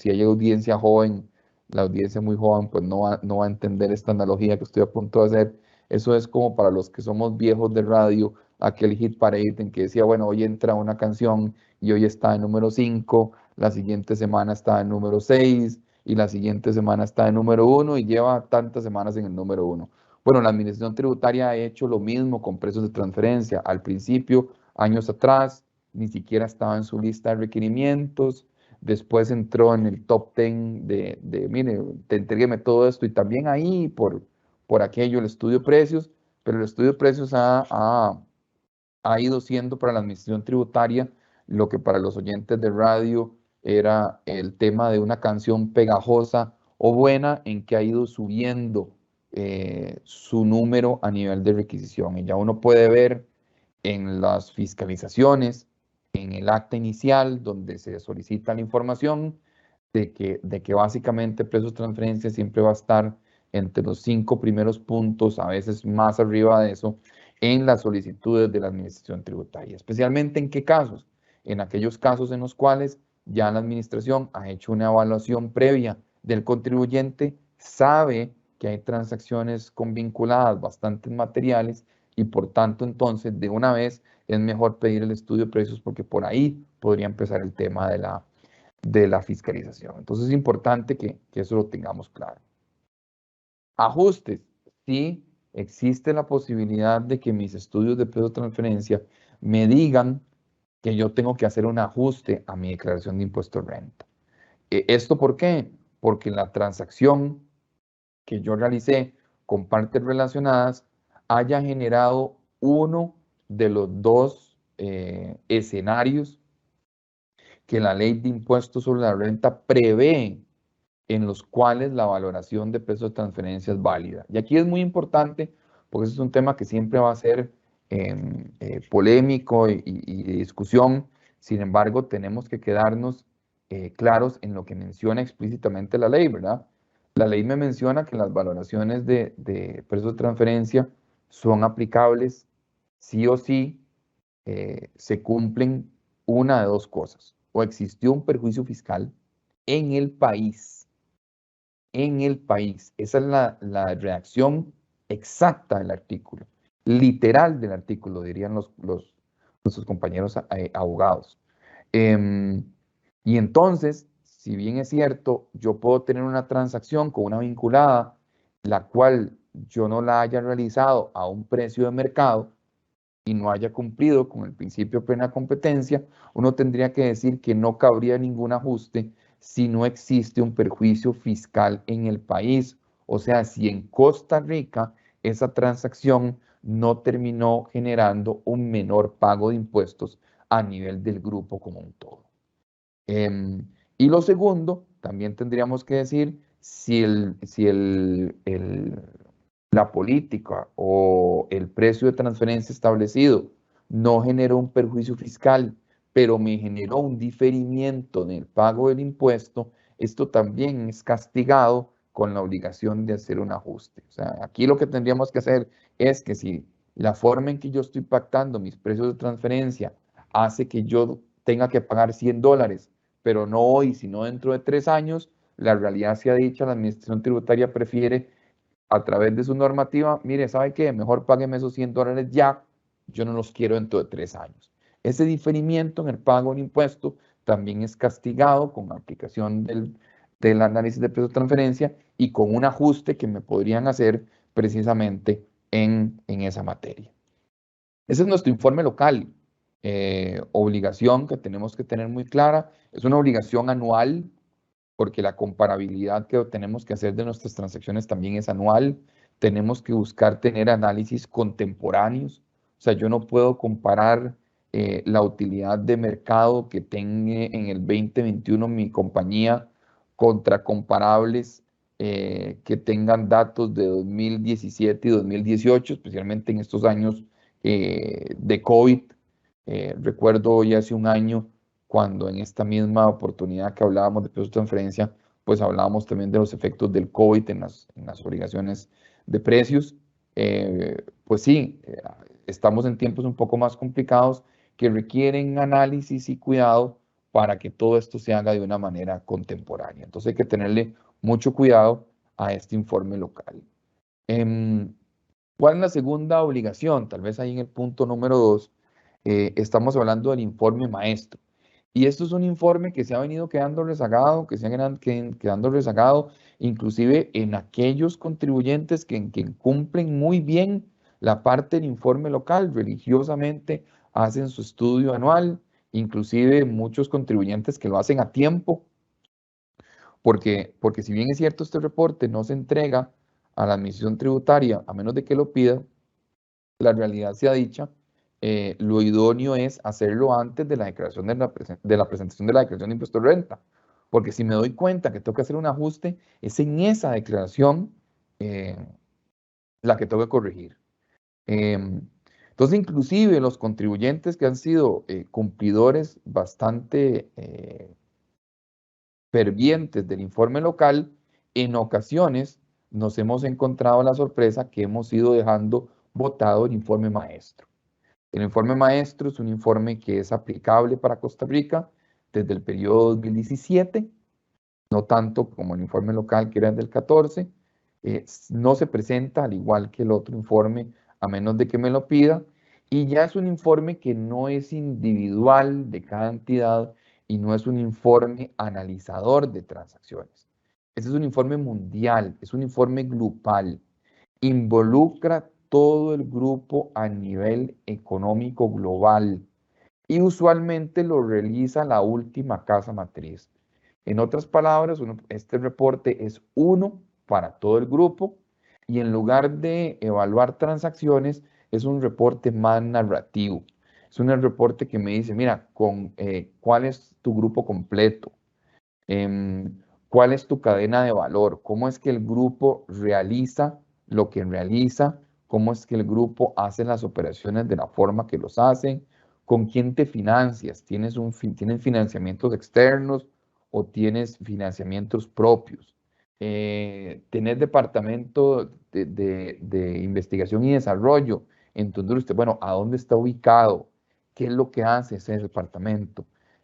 hay audiencia joven, la audiencia muy joven, pues no va a entender esta analogía que estoy a punto de hacer. Eso es como para los que somos viejos de radio, aquel hit parade en que decía, bueno, hoy entra una canción y hoy está en número 5, la siguiente semana está en número 6 y la siguiente semana está en número 1 y lleva tantas semanas en el número 1. Bueno, la Administración Tributaria ha hecho lo mismo con precios de transferencia. Al principio, años atrás, ni siquiera estaba en su lista de requerimientos, después entró en el top 10 mire, entrégueme todo esto y también ahí por aquello el estudio de precios, pero el estudio de precios ha ido siendo para la Administración Tributaria lo que para los oyentes de radio era el tema de una canción pegajosa o buena en que ha ido subiendo su número a nivel de requisición. Y ya uno puede ver en las fiscalizaciones, en el acta inicial donde se solicita la información, de que básicamente precios de transferencia siempre va a estar entre los 5 primeros puntos, a veces más arriba de eso, en las solicitudes de la Administración Tributaria. Especialmente en qué casos? En aquellos casos en los cuales ya la Administración ha hecho una evaluación previa del contribuyente, sabe que hay transacciones con vinculadas bastante materiales y por tanto entonces de una vez es mejor pedir el estudio de precios porque por ahí podría empezar el tema de la fiscalización. Entonces es importante que eso lo tengamos claro. Ajustes. Sí, existe la posibilidad de que mis estudios de precios de transferencia me digan que yo tengo que hacer un ajuste a mi declaración de impuesto de renta. ¿Esto por qué? Porque la transacción que yo realicé con partes relacionadas haya generado uno de los dos escenarios que la ley de impuestos sobre la renta prevé en los cuales la valoración de precios de transferencia es válida. Y aquí es muy importante porque ese es un tema que siempre va a ser polémico y de discusión. Sin embargo, tenemos que quedarnos claros en lo que menciona explícitamente la ley, ¿verdad? La ley me menciona que las valoraciones de precios de transferencia son aplicables sí o sí, se cumplen una de dos cosas. O existió un perjuicio fiscal en el país, Esa es la redacción exacta del artículo, literal del artículo, dirían nuestros compañeros abogados. Em, y entonces, si bien es cierto, yo puedo tener una transacción con una vinculada, la cual yo no la haya realizado a un precio de mercado y no haya cumplido con el principio de plena competencia, uno tendría que decir que no cabría ningún ajuste si no existe un perjuicio fiscal en el país. O sea, si en Costa Rica esa transacción no terminó generando un menor pago de impuestos a nivel del grupo como un todo. Y lo segundo, también tendríamos que decir si la política o el precio de transferencia establecido no generó un perjuicio fiscal, pero me generó un diferimiento en el pago del impuesto, esto también es castigado con la obligación de hacer un ajuste. O sea, aquí lo que tendríamos que hacer es que si la forma en que yo estoy pactando mis precios de transferencia hace que yo tenga que pagar $100, pero no hoy, sino dentro de 3 años, la realidad sea dicha, la administración tributaria prefiere a través de su normativa, mire, ¿sabe qué? Mejor págueme esos $100 ya, yo no los quiero dentro de 3 años. Ese diferimiento en el pago del impuesto también es castigado con aplicación del análisis de precio de transferencia y con un ajuste que me podrían hacer precisamente en esa materia. Ese es nuestro informe local. Obligación que tenemos que tener muy clara. Es una obligación anual porque la comparabilidad que tenemos que hacer de nuestras transacciones también es anual. Tenemos que buscar tener análisis contemporáneos. O sea, yo no puedo comparar la utilidad de mercado que tenga en el 2021 mi compañía contra comparables que tengan datos de 2017 y 2018, especialmente en estos años de COVID. Recuerdo ya hace un año cuando en esta misma oportunidad que hablábamos de precios de transferencia, pues hablábamos también de los efectos del COVID en las obligaciones de precios. Pues sí, estamos en tiempos un poco más complicados que requieren análisis y cuidado para que todo esto se haga de una manera contemporánea. Entonces hay que tenerle mucho cuidado a este informe local. ¿Cuál es la segunda obligación? Tal vez ahí en el punto número 2, estamos hablando del informe maestro. Y esto es un informe que se ha venido quedando rezagado, que se ha quedando rezagado, inclusive en aquellos contribuyentes que cumplen muy bien la parte del informe local, religiosamente hacen su estudio anual, inclusive muchos contribuyentes que lo hacen a tiempo, porque si bien es cierto este reporte no se entrega a la administración tributaria a menos de que lo pida, la realidad sea dicha, lo idóneo es hacerlo antes de la declaración de la presentación de la declaración de impuesto de renta. Porque si me doy cuenta que tengo que hacer un ajuste, es en esa declaración la que tengo que corregir. Entonces, inclusive los contribuyentes que han sido cumplidores bastante fervientes del informe local, en ocasiones nos hemos encontrado la sorpresa que hemos ido dejando votado el informe maestro. El informe maestro es un informe que es aplicable para Costa Rica desde el periodo 2017, no tanto como el informe local que era del 14. No se presenta al igual que el otro informe a menos de que me lo pida, y ya es un informe que no es individual de cada entidad y no es un informe analizador de transacciones. Este es un informe mundial, es un informe grupal, involucra todo el grupo a nivel económico global y usualmente lo realiza la última casa matriz. En otras palabras, este reporte es uno para todo el grupo y en lugar de evaluar transacciones, es un reporte más narrativo. Es un reporte que me dice, mira, ¿cuál es tu grupo completo? ¿Cuál es tu cadena de valor? ¿Cómo es que el grupo realiza lo que realiza? ¿Cómo es que el grupo hace las operaciones de la forma que los hacen? ¿Con quién te financias? ¿Tienen financiamientos externos o tienes financiamientos propios, tenés departamento de investigación y desarrollo en tu industria. Bueno, ¿a dónde está ubicado? ¿Qué es lo que hace ese departamento?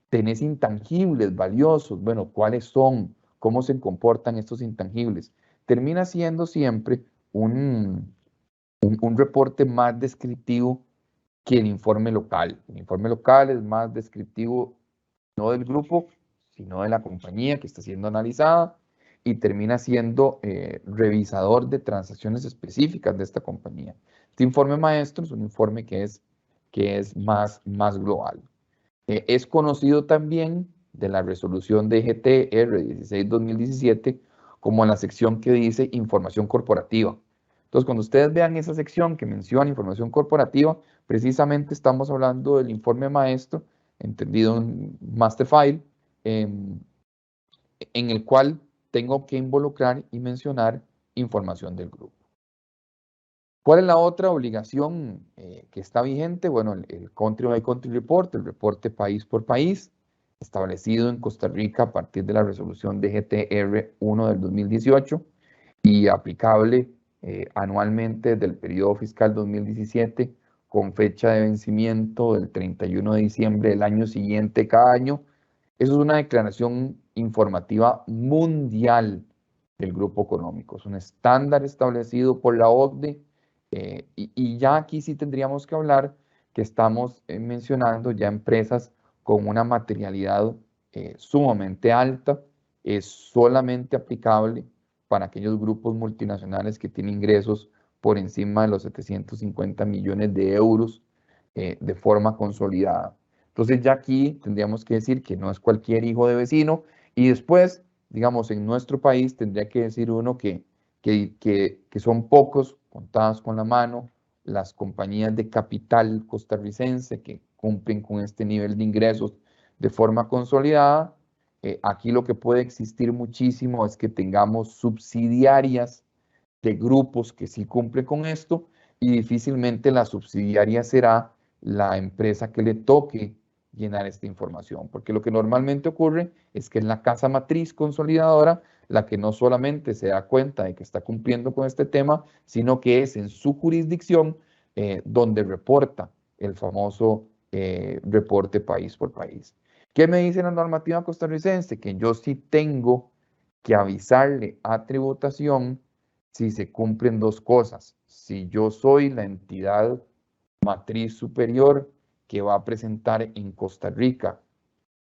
Tenés intangibles valiosos. Bueno, ¿cuáles son? ¿Cómo se comportan estos intangibles? Termina siendo siempre un reporte más descriptivo que el informe local. El informe local es más descriptivo no del grupo, sino de la compañía que está siendo analizada y termina siendo revisador de transacciones específicas de esta compañía. Este informe maestro es un informe que es más global. Es conocido también de la resolución de GTR 16-2017 como la sección que dice información corporativa. Entonces, cuando ustedes vean esa sección que menciona información corporativa, precisamente estamos hablando del informe maestro, entendido en master file, en el cual tengo que involucrar y mencionar información del grupo. ¿Cuál es la otra obligación que está vigente? Bueno, el Country by Country Report, el reporte país por país, establecido en Costa Rica a partir de la resolución de GTR 1 del 2018 y aplicable anualmente desde el periodo fiscal 2017 con fecha de vencimiento del 31 de diciembre del año siguiente cada año. Eso es una declaración informativa mundial del grupo económico. Es un estándar establecido por la OCDE y ya aquí sí tendríamos que hablar que estamos mencionando ya empresas con una materialidad sumamente alta. Es solamente aplicable para aquellos grupos multinacionales que tienen ingresos por encima de los 750 millones de euros de forma consolidada. Entonces ya aquí tendríamos que decir que no es cualquier hijo de vecino y después, digamos, en nuestro país tendría que decir uno que son pocos, contadas con la mano, las compañías de capital costarricense que cumplen con este nivel de ingresos de forma consolidada. Aquí lo que puede existir muchísimo es que tengamos subsidiarias de grupos que sí cumplen con esto y difícilmente la subsidiaria será la empresa que le toque llenar esta información, porque lo que normalmente ocurre es que es la casa matriz consolidadora la que no solamente se da cuenta de que está cumpliendo con este tema, sino que es en su jurisdicción donde reporta el famoso reporte país por país. ¿Qué me dice la normativa costarricense? Que yo sí tengo que avisarle a tributación si se cumplen dos cosas. Si yo soy la entidad matriz superior que va a presentar en Costa Rica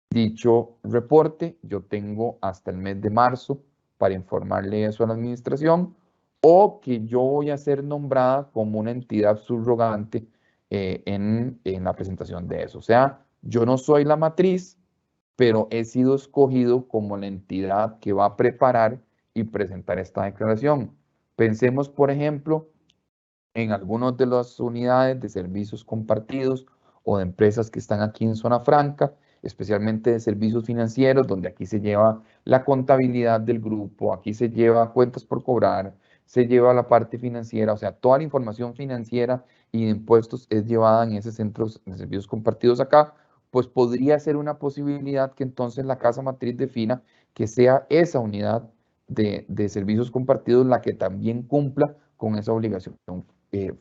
dicho reporte, yo tengo hasta el mes de marzo para informarle eso a la administración, o que yo voy a ser nombrada como una entidad subrogante en la presentación de eso. O sea, yo no soy la matriz, pero he sido escogido como la entidad que va a preparar y presentar esta declaración. Pensemos, por ejemplo, en algunas de las unidades de servicios compartidos o de empresas que están aquí en zona franca, especialmente de servicios financieros, donde aquí se lleva la contabilidad del grupo, aquí se lleva cuentas por cobrar, se lleva la parte financiera, o sea, toda la información financiera y de impuestos es llevada en ese centro de servicios compartidos acá, pues podría ser una posibilidad que entonces la casa matriz defina que sea esa unidad de servicios compartidos la que también cumpla con esa obligación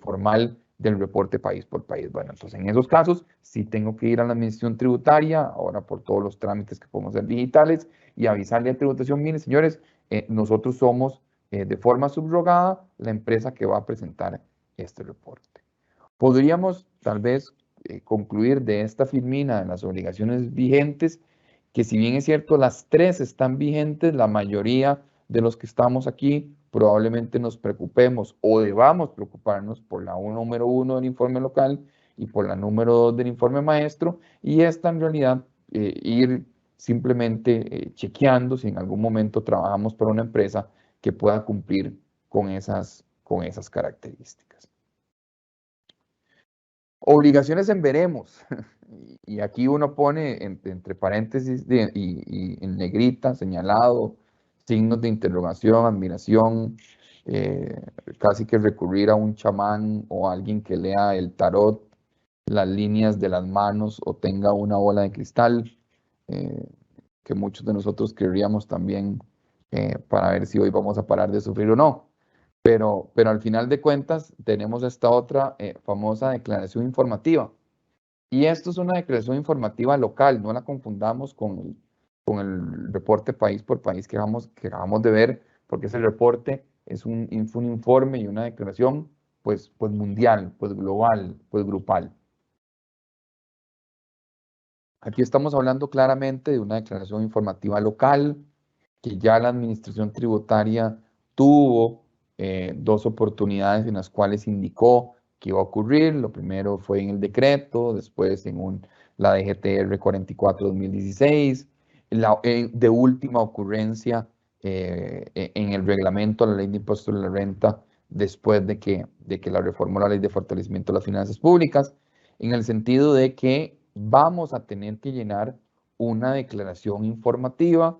formal del reporte país por país. Bueno, entonces en esos casos sí tengo que ir a la administración tributaria, ahora por todos los trámites que podemos hacer digitales, y avisarle a tributación, miren señores, nosotros somos de forma subrogada la empresa que va a presentar este reporte. Podríamos tal vez concluir de esta filmina de las obligaciones vigentes, que si bien es cierto, las tres están vigentes, la mayoría de los que estamos aquí probablemente nos preocupemos o debamos preocuparnos por la número 1 del informe local y por la número 2 del informe maestro, y esta en realidad ir simplemente chequeando si en algún momento trabajamos para una empresa que pueda cumplir con esas características. Obligaciones en veremos. Y aquí uno pone entre paréntesis y en negrita, señalado, signos de interrogación, admiración, casi que recurrir a un chamán o alguien que lea el tarot, las líneas de las manos o tenga una bola de cristal, que muchos de nosotros querríamos también para ver si hoy vamos a parar de sufrir o no. Pero al final de cuentas tenemos esta otra famosa declaración informativa. Y esto es una declaración informativa local, no la confundamos con el reporte país por país que acabamos de ver, porque ese reporte fue un informe y una declaración pues mundial, pues global, pues grupal. Aquí estamos hablando claramente de una declaración informativa local que ya la administración tributaria tuvo dos oportunidades en las cuales indicó que iba a ocurrir. Lo primero fue en el decreto, después en la DGTR 44-2016, de última ocurrencia en el reglamento a la ley de impuestos de la renta después de que la reformó la ley de fortalecimiento de las finanzas públicas, en el sentido de que vamos a tener que llenar una declaración informativa,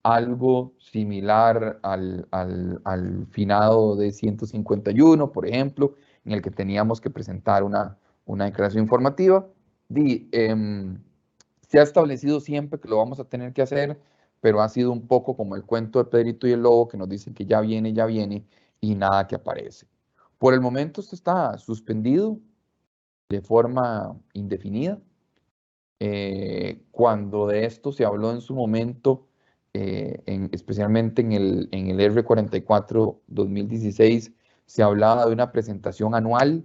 algo similar al finado de 151, por ejemplo, en el que teníamos que presentar una declaración informativa. Se ha establecido siempre que lo vamos a tener que hacer, pero ha sido un poco como el cuento de Pedrito y el Lobo, que nos dicen que ya viene, y nada que aparece. Por el momento esto está suspendido de forma indefinida. Cuando de esto se habló en su momento, especialmente en el R44-2016, se hablaba de una presentación anual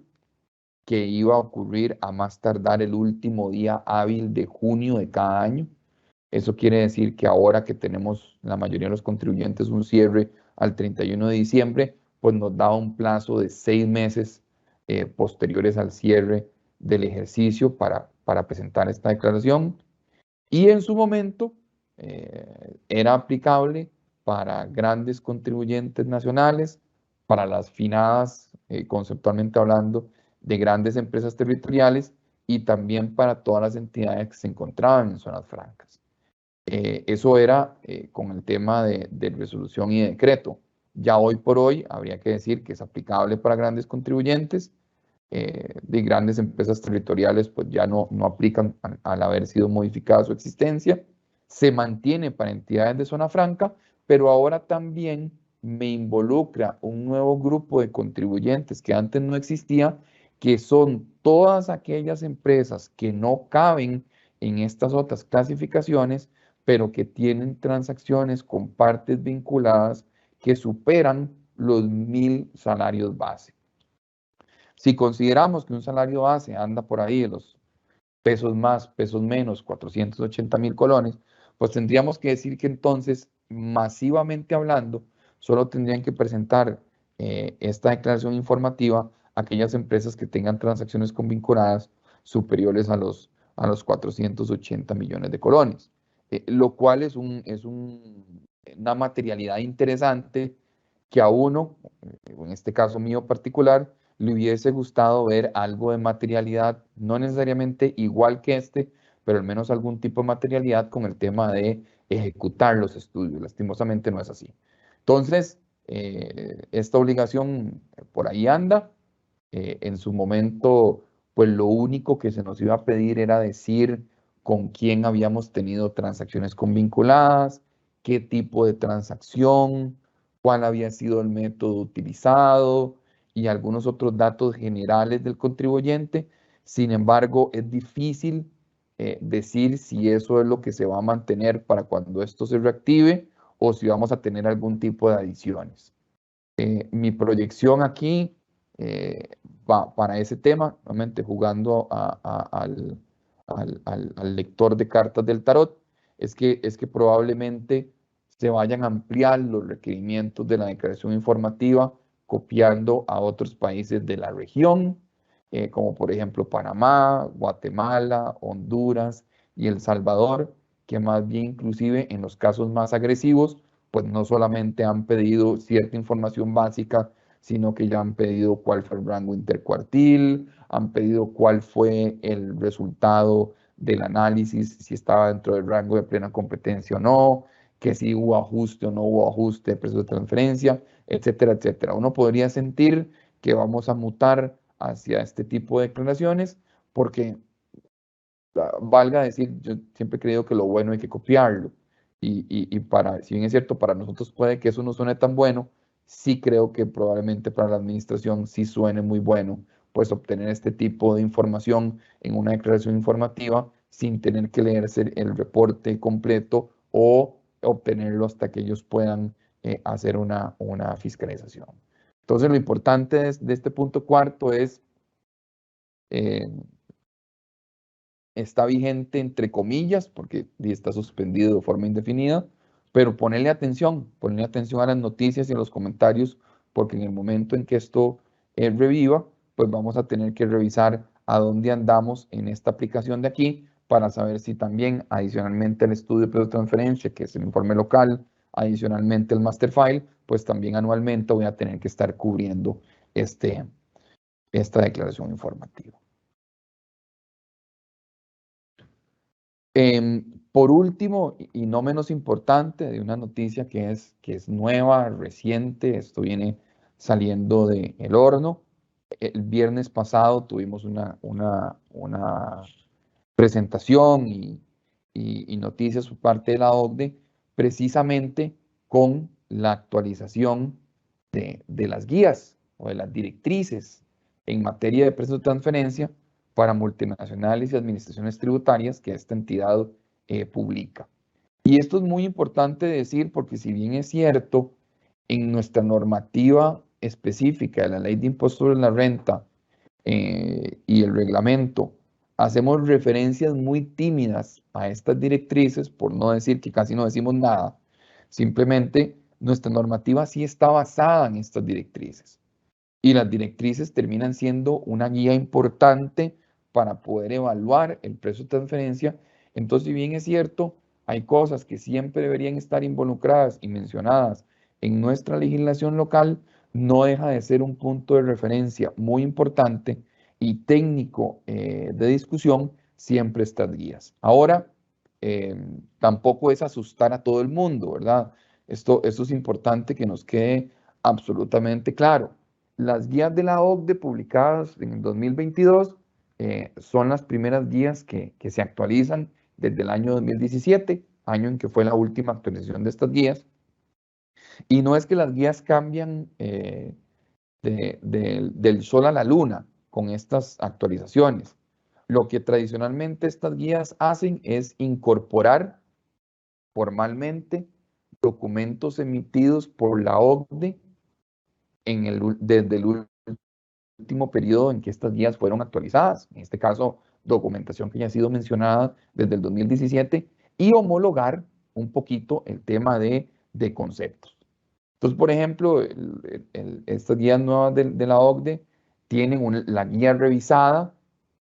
que iba a ocurrir a más tardar el último día hábil de junio de cada año. Eso quiere decir que ahora que tenemos la mayoría de los contribuyentes un cierre al 31 de diciembre, pues nos da un plazo de 6 meses posteriores al cierre del ejercicio para presentar esta declaración. Y en su momento era aplicable para grandes contribuyentes nacionales, para las finadas, conceptualmente hablando, de grandes empresas territoriales y también para todas las entidades que se encontraban en zonas francas. Eso era con el tema de resolución y decreto. Ya hoy por hoy habría que decir que es aplicable para grandes contribuyentes, de grandes empresas territoriales, pues ya no aplican al haber sido modificada su existencia. Se mantiene para entidades de zona franca, pero ahora también me involucra un nuevo grupo de contribuyentes que antes no existía, que son todas aquellas empresas que no caben en estas otras clasificaciones, pero que tienen transacciones con partes vinculadas que superan los 1.000 salarios base. Si consideramos que un salario base anda por ahí de los pesos más, pesos menos, 480.000 colones, pues tendríamos que decir que entonces, masivamente hablando, solo tendrían que presentar esta declaración informativa aquellas empresas que tengan transacciones convinculadas superiores a los 480 millones de colones, lo cual es una materialidad interesante que a uno, en este caso mío particular, le hubiese gustado ver algo de materialidad, no necesariamente igual que pero al menos algún tipo de materialidad con el tema de ejecutar los estudios. Lastimosamente no es así. Entonces, esta obligación por ahí anda. En su momento, pues lo único que se nos iba a pedir era decir con quién habíamos tenido transacciones convinculadas, qué tipo de transacción, cuál había sido el método utilizado y algunos otros datos generales del contribuyente. Sin embargo, es difícil decir si eso es lo que se va a mantener para cuando esto se reactive o si vamos a tener algún tipo de adiciones. Mi proyección aquí para ese tema, nuevamente jugando al lector de cartas del tarot, es que probablemente se vayan a ampliar los requerimientos de la declaración informativa copiando a otros países de la región, como por ejemplo Panamá, Guatemala, Honduras y El Salvador, que más bien inclusive en los casos más agresivos, pues no solamente han pedido cierta información básica, sino que ya han pedido cuál fue el rango intercuartil, han pedido cuál fue el resultado del análisis, si estaba dentro del rango de plena competencia o no, que si hubo ajuste o no hubo ajuste de precios de transferencia, etcétera, etcétera. Uno podría sentir que vamos a mutar hacia este tipo de declaraciones porque, valga decir, yo siempre he creído que lo bueno hay que copiarlo. si bien es cierto, para nosotros puede que eso no suene tan bueno, sí creo que probablemente para la administración sí suene muy bueno, pues obtener este tipo de información en una declaración informativa sin tener que leerse el reporte completo o obtenerlo hasta que ellos puedan hacer una fiscalización. Entonces, lo importante de este punto cuarto es, eh, está vigente entre comillas, porque está suspendido de forma indefinida, pero ponerle atención a las noticias y a los comentarios, porque en el momento en que esto reviva, pues vamos a tener que revisar a dónde andamos en esta aplicación de aquí para saber si también adicionalmente al estudio de precio de transferencia, que es el informe local, adicionalmente el master file, pues también anualmente voy a tener que estar cubriendo esta declaración informativa. Por último, y no menos importante, de una noticia que es nueva, reciente, esto viene saliendo del horno. El viernes pasado tuvimos una presentación y noticias por parte de la OCDE, precisamente con la actualización de las guías o de las directrices en materia de precios de transferencia para multinacionales y administraciones tributarias que esta entidad publica. Y esto es muy importante decir porque si bien es cierto, en nuestra normativa específica de la Ley de Impuestos sobre la Renta y el reglamento, hacemos referencias muy tímidas a estas directrices, por no decir que casi no decimos nada. Simplemente nuestra normativa sí está basada en estas directrices. Y las directrices terminan siendo una guía importante para poder evaluar el precio de transferencia. Entonces, si bien es cierto, hay cosas que siempre deberían estar involucradas y mencionadas en nuestra legislación local, no deja de ser un punto de referencia muy importante y técnico de discusión siempre estas guías. Ahora, tampoco es asustar a todo el mundo, ¿verdad? Esto es importante que nos quede absolutamente claro. Las guías de la OCDE publicadas en el 2022 son las primeras guías que se actualizan desde el año 2017, año en que fue la última actualización de estas guías. Y no es que las guías cambian del sol a la luna con estas actualizaciones. Lo que tradicionalmente estas guías hacen es incorporar formalmente documentos emitidos por la OCDE desde el último periodo en que estas guías fueron actualizadas, en este caso documentación que ya ha sido mencionada desde el 2017, y homologar un poquito el tema de conceptos. Entonces, por ejemplo, estas guías nuevas de la OCDE tienen la guía revisada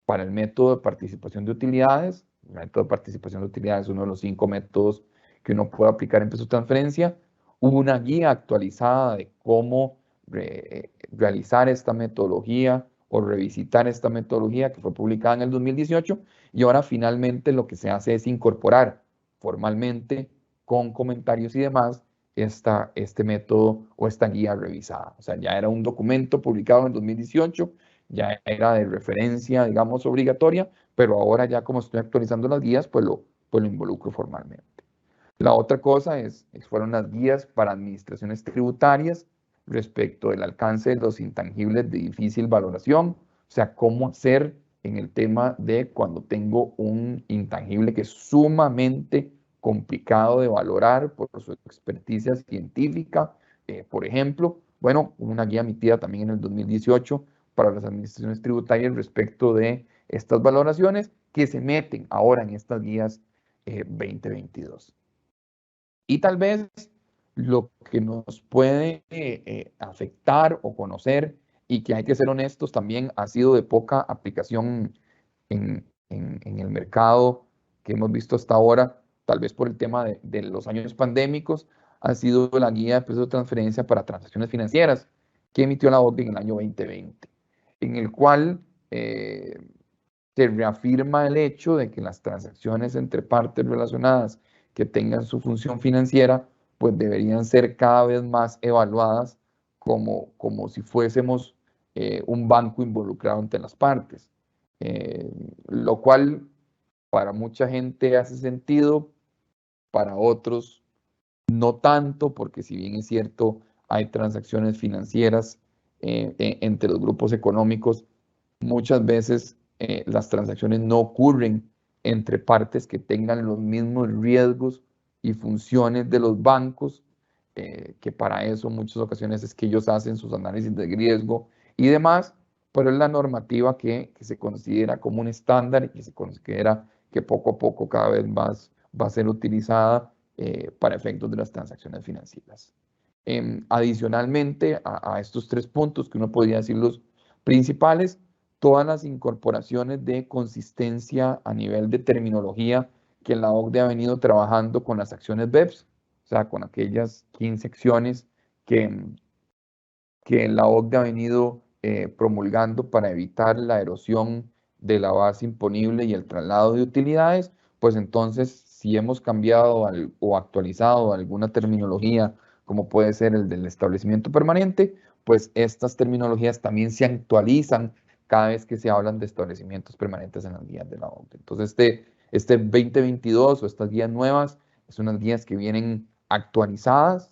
para el método de participación de utilidades. El método de participación de utilidades es uno de los 5 métodos que uno puede aplicar en pesos de transferencia. Hubo una guía actualizada de cómo realizar esta metodología o revisitar esta metodología que fue publicada en el 2018 y ahora finalmente lo que se hace es incorporar formalmente con comentarios y demás este método o esta guía revisada. O sea, ya era un documento publicado en el 2018, ya era de referencia, digamos, obligatoria, pero ahora ya como estoy actualizando las guías, pues lo involucro formalmente. La otra cosa fueron las guías para administraciones tributarias respecto del alcance de los intangibles de difícil valoración, o sea, cómo hacer en el tema de cuando tengo un intangible que es sumamente complicado de valorar por su experticia científica, por ejemplo. Bueno, una guía emitida también en el 2018 para las administraciones tributarias respecto de estas valoraciones que se meten ahora en estas guías 2022. Y tal vez lo que nos puede afectar o conocer y que hay que ser honestos también ha sido de poca aplicación en el mercado que hemos visto hasta ahora, tal vez por el tema de los años pandémicos, ha sido la guía de precios de transferencia para transacciones financieras que emitió la OCDE en el año 2020, en el cual se reafirma el hecho de que las transacciones entre partes relacionadas que tengan su función financiera, pues deberían ser cada vez más evaluadas como si fuésemos un banco involucrado entre las partes. Lo cual para mucha gente hace sentido, para otros no tanto, porque si bien es cierto, hay transacciones financieras entre los grupos económicos, muchas veces las transacciones no ocurren entre partes que tengan los mismos riesgos y funciones de los bancos, que para eso muchas ocasiones es que ellos hacen sus análisis de riesgo y demás, pero es la normativa que se considera como un estándar y que se considera que poco a poco cada vez más va a ser utilizada para efectos de las transacciones financieras. Adicionalmente a estos tres puntos que uno podría decir los principales, todas las incorporaciones de consistencia a nivel de terminología que la OCDE ha venido trabajando con las acciones BEPS, o sea, con aquellas 15 acciones que la OCDE ha venido promulgando para evitar la erosión de la base imponible y el traslado de utilidades, pues entonces si hemos cambiado o actualizado alguna terminología, como puede ser el del establecimiento permanente, pues estas terminologías también se actualizan cada vez que se hablan de establecimientos permanentes en las guías de la OCDE. Entonces este 2022 o estas guías nuevas son unas guías que vienen actualizadas.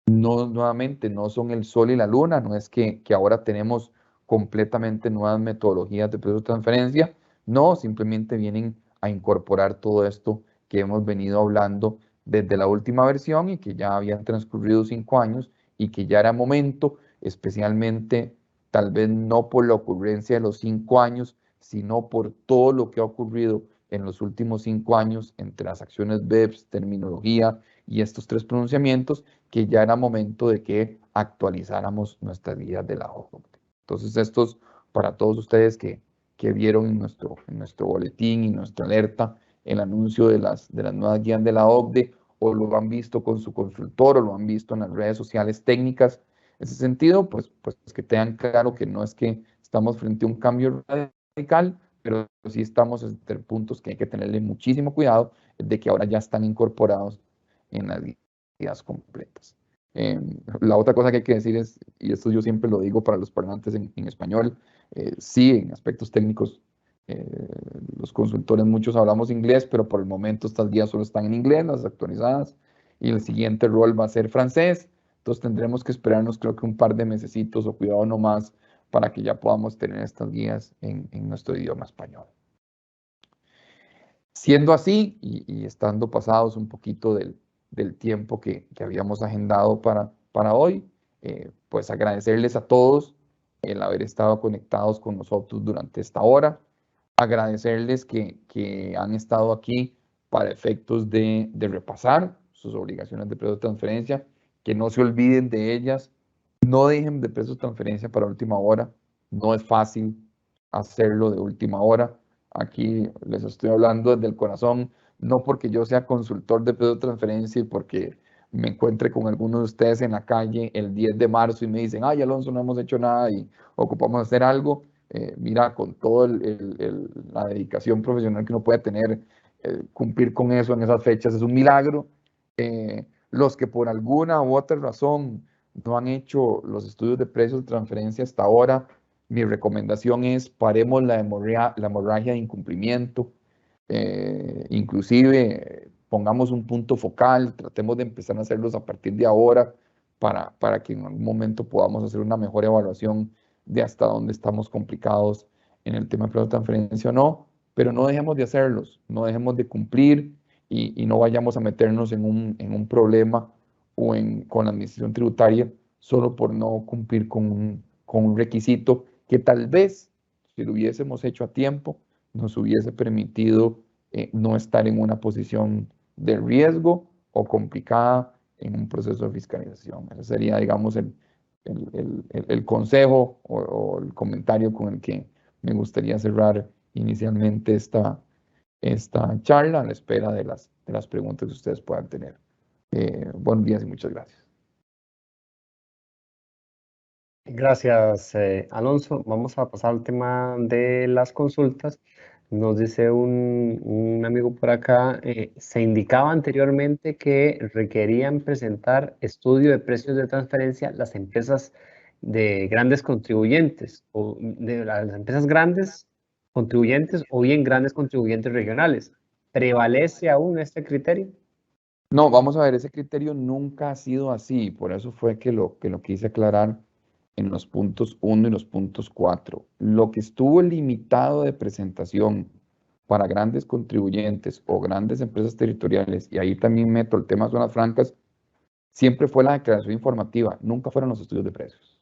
No, nuevamente, no son el sol y la luna, no es que ahora tenemos completamente nuevas metodologías de proceso de transferencia, no, simplemente vienen a incorporar todo esto que hemos venido hablando desde la última versión y que ya habían transcurrido 5 años y que ya era momento, especialmente tal vez no por la ocurrencia de los 5 años, sino por todo lo que ha ocurrido en los últimos 5 años entre las acciones BEPS, terminología y estos tres pronunciamientos, que ya era momento de que actualizáramos nuestras guías de la OCDE. Entonces, estos para todos ustedes que vieron en nuestro boletín y nuestra alerta el anuncio de las nuevas guías de la OCDE, o lo han visto con su consultor, o lo han visto en las redes sociales técnicas. En ese sentido, pues que tengan claro que no es que estamos frente a un cambio radical, pero sí estamos entre puntos que hay que tenerle muchísimo cuidado de que ahora ya están incorporados en las guías completas. La otra cosa que hay que decir es, y esto yo siempre lo digo para los parlantes en español, sí, en aspectos técnicos, los consultores muchos hablamos inglés, pero por el momento estas guías solo están en inglés, las actualizadas, y el siguiente rol va a ser francés, entonces tendremos que esperarnos creo que un par de mesecitos o cuidado no más para que ya podamos tener estas guías en nuestro idioma español. Siendo así y estando pasados un poquito del tiempo que habíamos agendado para hoy, pues agradecerles a todos el haber estado conectados con nosotros durante esta hora, agradecerles que han estado aquí para efectos de repasar sus obligaciones de precio de transferencia, que no se olviden de ellas, no dejen de precio de transferencia para última hora, no es fácil hacerlo de última hora. Aquí les estoy hablando desde el corazón, no porque yo sea consultor de precio de transferencia y porque me encuentre con algunos de ustedes en la calle el 10 de marzo y me dicen, ay, Alonso, no hemos hecho nada y ocupamos hacer algo. Mira, con toda la dedicación profesional que uno puede tener, cumplir con eso en esas fechas es un milagro. Los que por alguna u otra razón no han hecho los estudios de precios de transferencia hasta ahora, mi recomendación es paremos la hemorragia de incumplimiento, inclusive pongamos un punto focal, tratemos de empezar a hacerlos a partir de ahora para que en algún momento podamos hacer una mejor evaluación de hasta dónde estamos complicados en el tema de de transferencia o no, pero no dejemos de hacerlos, no dejemos de cumplir y no vayamos a meternos en un problema con la administración tributaria solo por no cumplir con un requisito que tal vez, si lo hubiésemos hecho a tiempo, nos hubiese permitido no estar en una posición de riesgo o complicada en un proceso de fiscalización. Ese sería, digamos, el consejo o el comentario con el que me gustaría cerrar inicialmente esta charla a la espera de las preguntas que ustedes puedan tener. Buenos días y muchas gracias. Gracias, Alonso. Vamos a pasar al tema de las consultas. Nos dice un amigo por acá, se indicaba anteriormente que requerían presentar estudio de precios de transferencia las empresas de grandes contribuyentes o de las empresas grandes contribuyentes o bien grandes contribuyentes regionales. ¿Prevalece aún este criterio? No, vamos a ver, ese criterio nunca ha sido así, por eso fue que lo quise aclarar en los puntos 1 y los puntos 4. Lo que estuvo limitado de presentación para grandes contribuyentes o grandes empresas territoriales, y ahí también meto el tema de zonas francas, siempre fue la declaración informativa, nunca fueron los estudios de precios.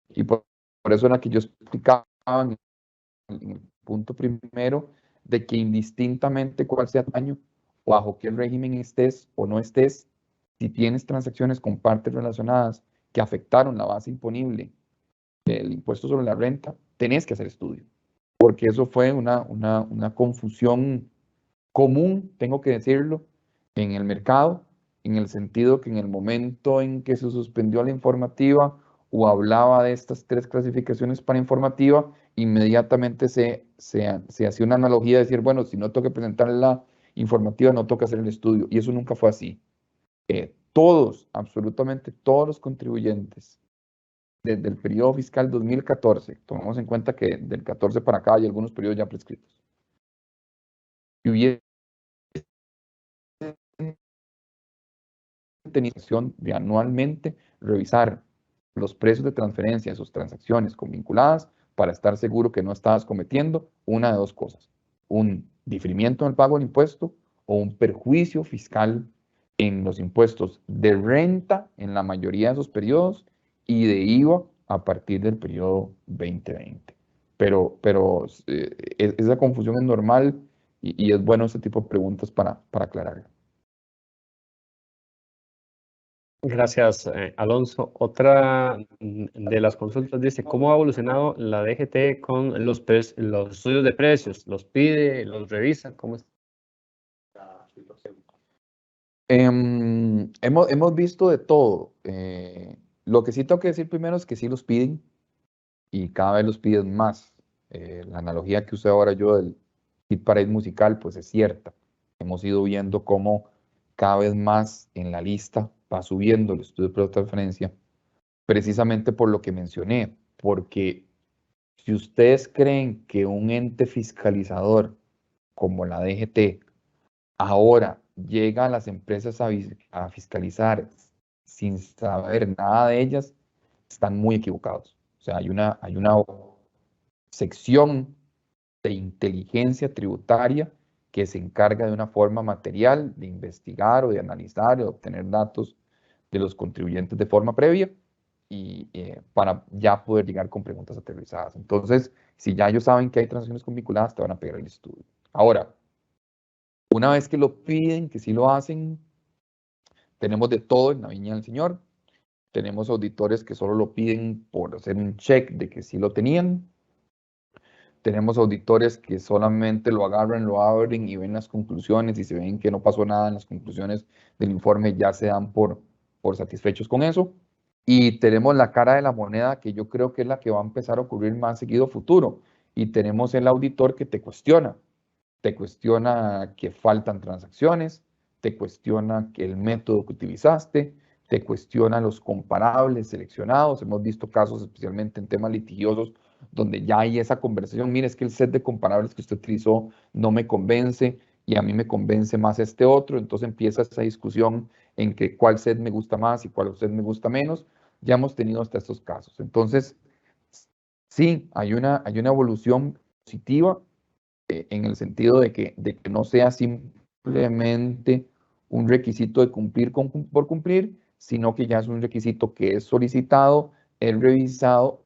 Y por eso era que yo explicaba en el punto primero de que indistintamente cuál sea tu año, o bajo qué régimen estés o no estés, si tienes transacciones con partes relacionadas que afectaron la base imponible del impuesto sobre la renta, tenés que hacer estudio, porque eso fue una confusión común, tengo que decirlo, en el mercado, en el sentido que en el momento en que se suspendió la informativa o hablaba de estas tres clasificaciones para informativa, inmediatamente se hacía una analogía de decir, bueno, si no toca presentar la informativa, no toca hacer el estudio. Y eso nunca fue así. Todos, absolutamente todos los contribuyentes, desde el periodo fiscal 2014, tomamos en cuenta que del 14 para acá hay algunos periodos ya prescritos, y hubiese tenido de anualmente revisar los precios de transferencia de sus transacciones con vinculadas para estar seguro que no estabas cometiendo una de dos cosas: un diferimiento en el pago del impuesto o un perjuicio fiscal en los impuestos de renta en la mayoría de esos periodos y de IVA a partir del periodo 2020. Esa confusión es normal y es bueno ese tipo de preguntas para aclararlo. Gracias, Alonso. Otra de las consultas dice, ¿cómo ha evolucionado la DGT con los estudios de precios? ¿Los pide, los revisa? ¿Cómo es la situación? Hemos visto de todo. Lo que sí tengo que decir primero es que sí los piden y cada vez los piden más. La analogía que usé ahora yo del hit parade musical, pues es cierta. Hemos ido viendo cómo cada vez más en la lista va subiendo el estudio de transferencia, precisamente por lo que mencioné, porque si ustedes creen que un ente fiscalizador como la DGT ahora llega a las empresas a fiscalizar sin saber nada de ellas, están muy equivocados. O sea, hay una sección de inteligencia tributaria que se encarga de una forma material de investigar o de analizar o de obtener datos de los contribuyentes de forma previa y para ya poder llegar con preguntas aterrizadas. Entonces, si ya ellos saben que hay transacciones con vinculadas, te van a pegar el estudio. Ahora, una vez que lo piden, que sí lo hacen, tenemos de todo en la viña del Señor. Tenemos auditores que solo lo piden por hacer un check de que sí lo tenían. Tenemos auditores que solamente lo agarran, lo abren y ven las conclusiones y se ven que no pasó nada en las conclusiones del informe, ya se dan por satisfechos con eso. Y tenemos la cara de la moneda que yo creo que es la que va a empezar a ocurrir más seguido futuro. Y tenemos el auditor que te cuestiona que faltan transacciones, te cuestiona que el método que utilizaste, te cuestiona los comparables seleccionados. Hemos visto casos especialmente en temas litigiosos donde ya hay esa conversación, mire, es que el set de comparables que usted utilizó no me convence y a mí me convence más este otro, entonces empieza esa discusión en que cuál set me gusta más y cuál set me gusta menos. Ya hemos tenido hasta estos casos. Entonces, sí, hay una evolución positiva en el sentido de que no sea simplemente un requisito de cumplir por cumplir, sino que ya es un requisito que es solicitado, es revisado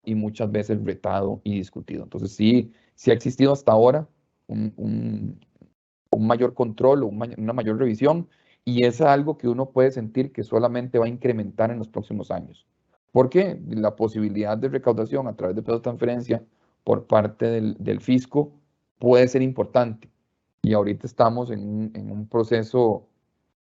y muchas veces retado y discutido. Entonces sí ha existido hasta ahora un mayor control o una mayor revisión y es algo que uno puede sentir que solamente va a incrementar en los próximos años. ¿Por qué? La posibilidad de recaudación a través de precios de transferencia por parte del fisco puede ser importante. Y ahorita estamos en un proceso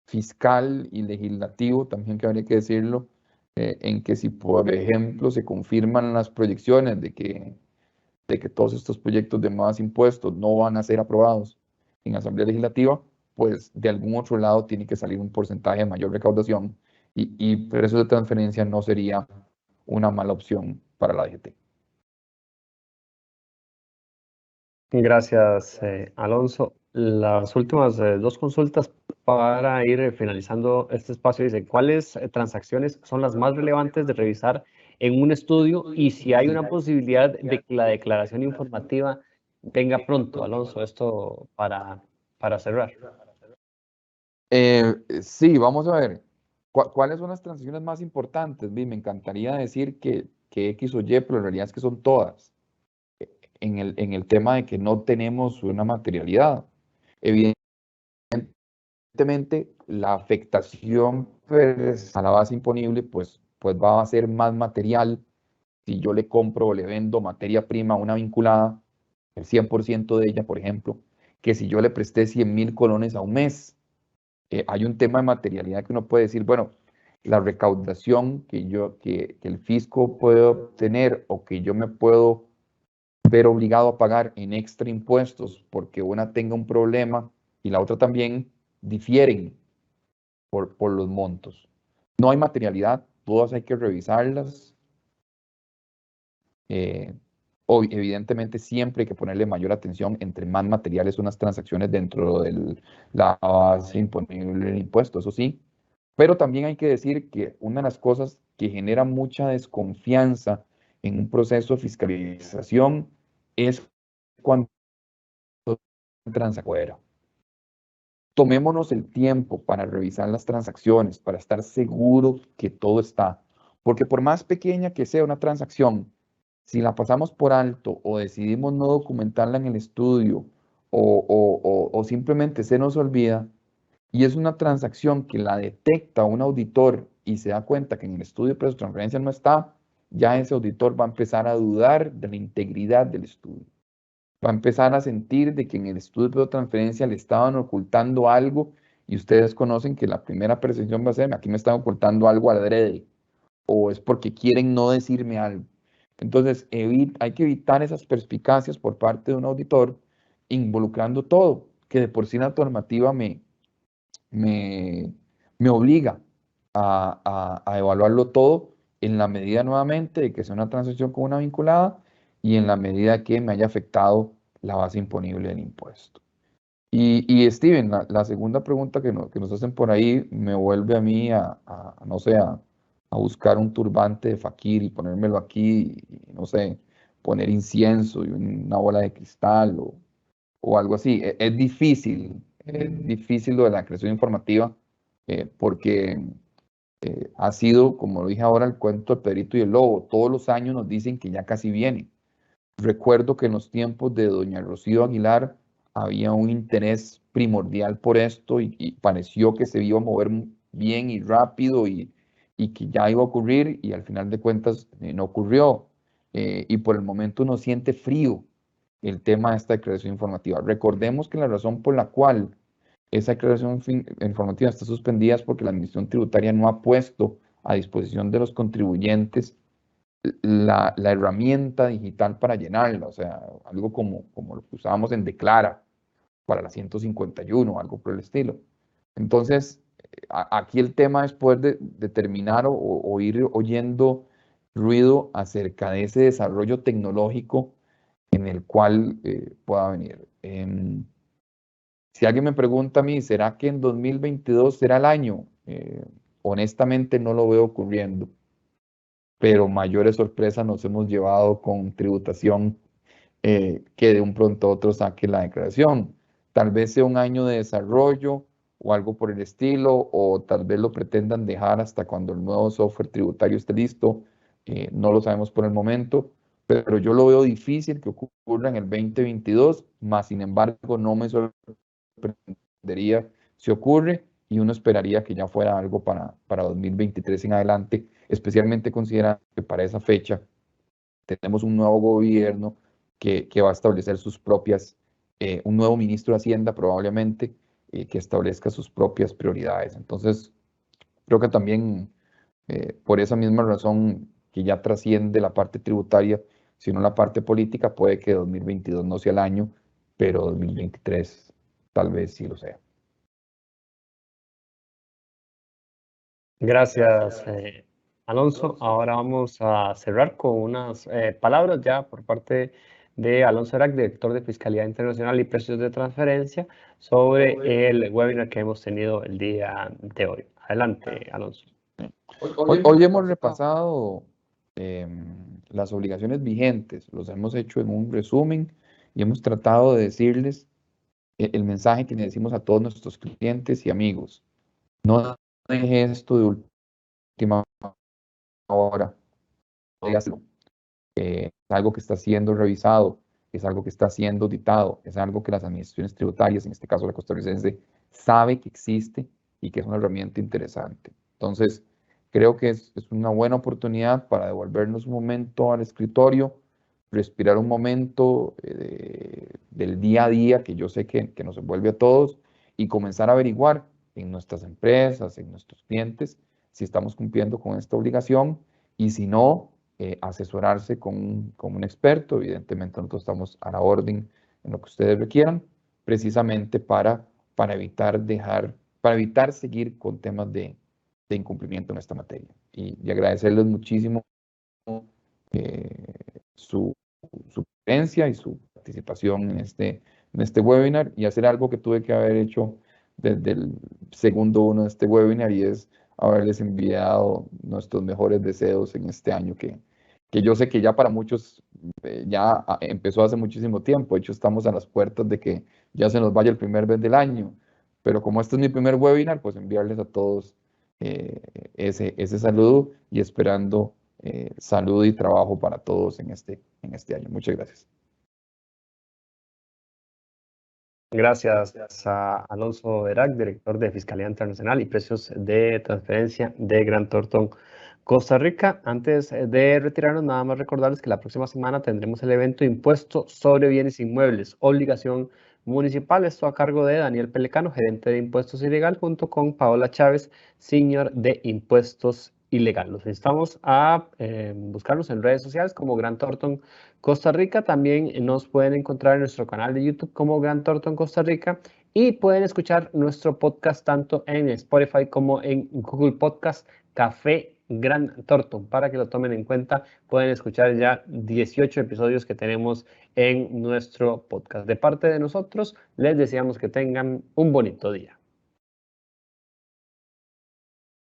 fiscal y legislativo, también que habría que decirlo, en que si, por ejemplo, se confirman las proyecciones de que todos estos proyectos de más impuestos no van a ser aprobados en Asamblea Legislativa, pues de algún otro lado tiene que salir un porcentaje de mayor recaudación y precios de transferencia no sería una mala opción para la DGT. Gracias, Alonso. Las últimas dos consultas para ir finalizando este espacio, dice, ¿cuáles transacciones son las más relevantes de revisar en un estudio y si hay una posibilidad de que la declaración informativa venga pronto, Alonso? Esto para cerrar. Sí, vamos a ver. ¿Cuáles son las transacciones más importantes? Me encantaría decir que X o Y, pero en realidad es que son todas. En el tema de que no tenemos una materialidad. Evidentemente, la afectación pues, a la base imponible pues va a ser más material si yo le compro o le vendo materia prima a una vinculada, el 100% de ella, por ejemplo, que si yo le presté 100.000 colones a un mes. Hay un tema de materialidad que uno puede decir, bueno, la recaudación que el fisco puede obtener o que yo me puedo ver obligado a pagar en extra impuestos porque una tenga un problema y la otra también, difieren por los montos. No hay materialidad, todas hay que revisarlas. Eh, Evidentemente siempre hay que ponerle mayor atención entre más materiales son las transacciones dentro de la base imponible del impuesto, eso sí. Pero también hay que decir que una de las cosas que genera mucha desconfianza en un proceso de fiscalización es cuando transacción. Tomémonos el tiempo para revisar las transacciones, para estar seguros que todo está. Porque por más pequeña que sea una transacción, si la pasamos por alto o decidimos no documentarla en el estudio o simplemente se nos olvida, y es una transacción que la detecta un auditor y se da cuenta que en el estudio de precio de transferencia no está, ya ese auditor va a empezar a dudar de la integridad del estudio. Va a empezar a sentir de que en el estudio de transferencia le estaban ocultando algo y ustedes conocen que la primera percepción va a ser, aquí me están ocultando algo adrede o es porque quieren no decirme algo. Entonces, hay que evitar esas perspicacias por parte de un auditor involucrando todo, que de por sí la normativa me, me obliga a evaluarlo todo en la medida nuevamente de que sea una transacción con una vinculada y en la medida que me haya afectado la base imponible del impuesto. Y Steven, la segunda pregunta que nos hacen por ahí me vuelve a mí no sé, a buscar un turbante de fakir y ponérmelo aquí, y, no sé, poner incienso y una bola de cristal o algo así. Es difícil lo de la creación informativa porque ha sido, como lo dije ahora, el cuento del Pedrito y el Lobo. Todos los años nos dicen que ya casi viene. Recuerdo que en los tiempos de doña Rocío Aguilar había un interés primordial por esto y pareció que se iba a mover bien y rápido y que ya iba a ocurrir y al final de cuentas no ocurrió. Y por el momento uno siente frío el tema de esta declaración informativa. Recordemos que la razón por la cual esa declaración informativa está suspendida es porque la Administración Tributaria no ha puesto a disposición de los contribuyentes la herramienta digital para llenarla, o sea, algo como lo que usábamos en Declara para la 151, algo por el estilo. Entonces, aquí el tema es poder determinar o ir oyendo ruido acerca de ese desarrollo tecnológico en el cual pueda venir. Si alguien me pregunta a mí, ¿será que en 2022 será el año? Honestamente no lo veo ocurriendo, pero mayores sorpresas nos hemos llevado con tributación que de un pronto a otro saque la declaración. Tal vez sea un año de desarrollo o algo por el estilo, o tal vez lo pretendan dejar hasta cuando el nuevo software tributario esté listo. No lo sabemos por el momento, pero yo lo veo difícil que ocurra en el 2022, más sin embargo no me sorprendería si ocurre y uno esperaría que ya fuera algo para 2023 en adelante, especialmente considerando que para esa fecha tenemos un nuevo gobierno que va a establecer sus propias, un nuevo ministro de Hacienda probablemente, que establezca sus propias prioridades. Entonces, creo que también por esa misma razón que ya trasciende la parte tributaria, sino la parte política, puede que 2022 no sea el año, pero 2023 tal vez sí lo sea. Gracias, Alonso. Ahora vamos a cerrar con unas palabras ya por parte de Alonso Erac, director de Fiscalía Internacional y Precios de Transferencia, sobre el webinar que hemos tenido el día de hoy. Adelante, Alonso. Hoy hemos repasado las obligaciones vigentes, los hemos hecho en un resumen y hemos tratado de decirles el mensaje que le decimos a todos nuestros clientes y amigos. No deje esto de última hora, dígaselo. Es algo que está siendo revisado, es algo que está siendo auditado, es algo que las administraciones tributarias, en este caso la costarricense, sabe que existe y que es una herramienta interesante. Entonces, creo que es una buena oportunidad para devolvernos un momento al escritorio, respirar un momento del día a día que yo sé que nos envuelve a todos y comenzar a averiguar en nuestras empresas, en nuestros clientes, si estamos cumpliendo con esta obligación y si no, asesorarse con un experto. Evidentemente nosotros estamos a la orden en lo que ustedes requieran, precisamente para evitar seguir con temas de incumplimiento en esta materia. Y agradecerles muchísimo eh, su, su presencia y su participación en este webinar y hacer algo que tuve que haber hecho desde el segundo uno de este webinar y es haberles enviado nuestros mejores deseos en este año que yo sé que ya para muchos ya empezó hace muchísimo tiempo. De hecho, estamos a las puertas de que ya se nos vaya el primer mes del año. Pero como este es mi primer webinar, pues enviarles a todos ese saludo y esperando salud y trabajo para todos en este año. Muchas gracias. Gracias a Alonso Erac, director de Fiscalía Internacional y Precios de Transferencia de Grant Thornton, Costa Rica. Antes de retirarnos, nada más recordarles que la próxima semana tendremos el evento Impuesto sobre Bienes Inmuebles, obligación municipal. Esto a cargo de Daniel Pelecano, gerente de Impuestos Ilegal, junto con Paola Chávez, senior de Impuestos Ilegal. Los instamos a buscarnos en redes sociales como Grant Thornton Costa Rica. También nos pueden encontrar en nuestro canal de YouTube como Grant Thornton Costa Rica y pueden escuchar nuestro podcast tanto en Spotify como en Google Podcast Café Grant Thornton. Para que lo tomen en cuenta, pueden escuchar ya 18 episodios que tenemos en nuestro podcast. De parte de nosotros, les deseamos que tengan un bonito día.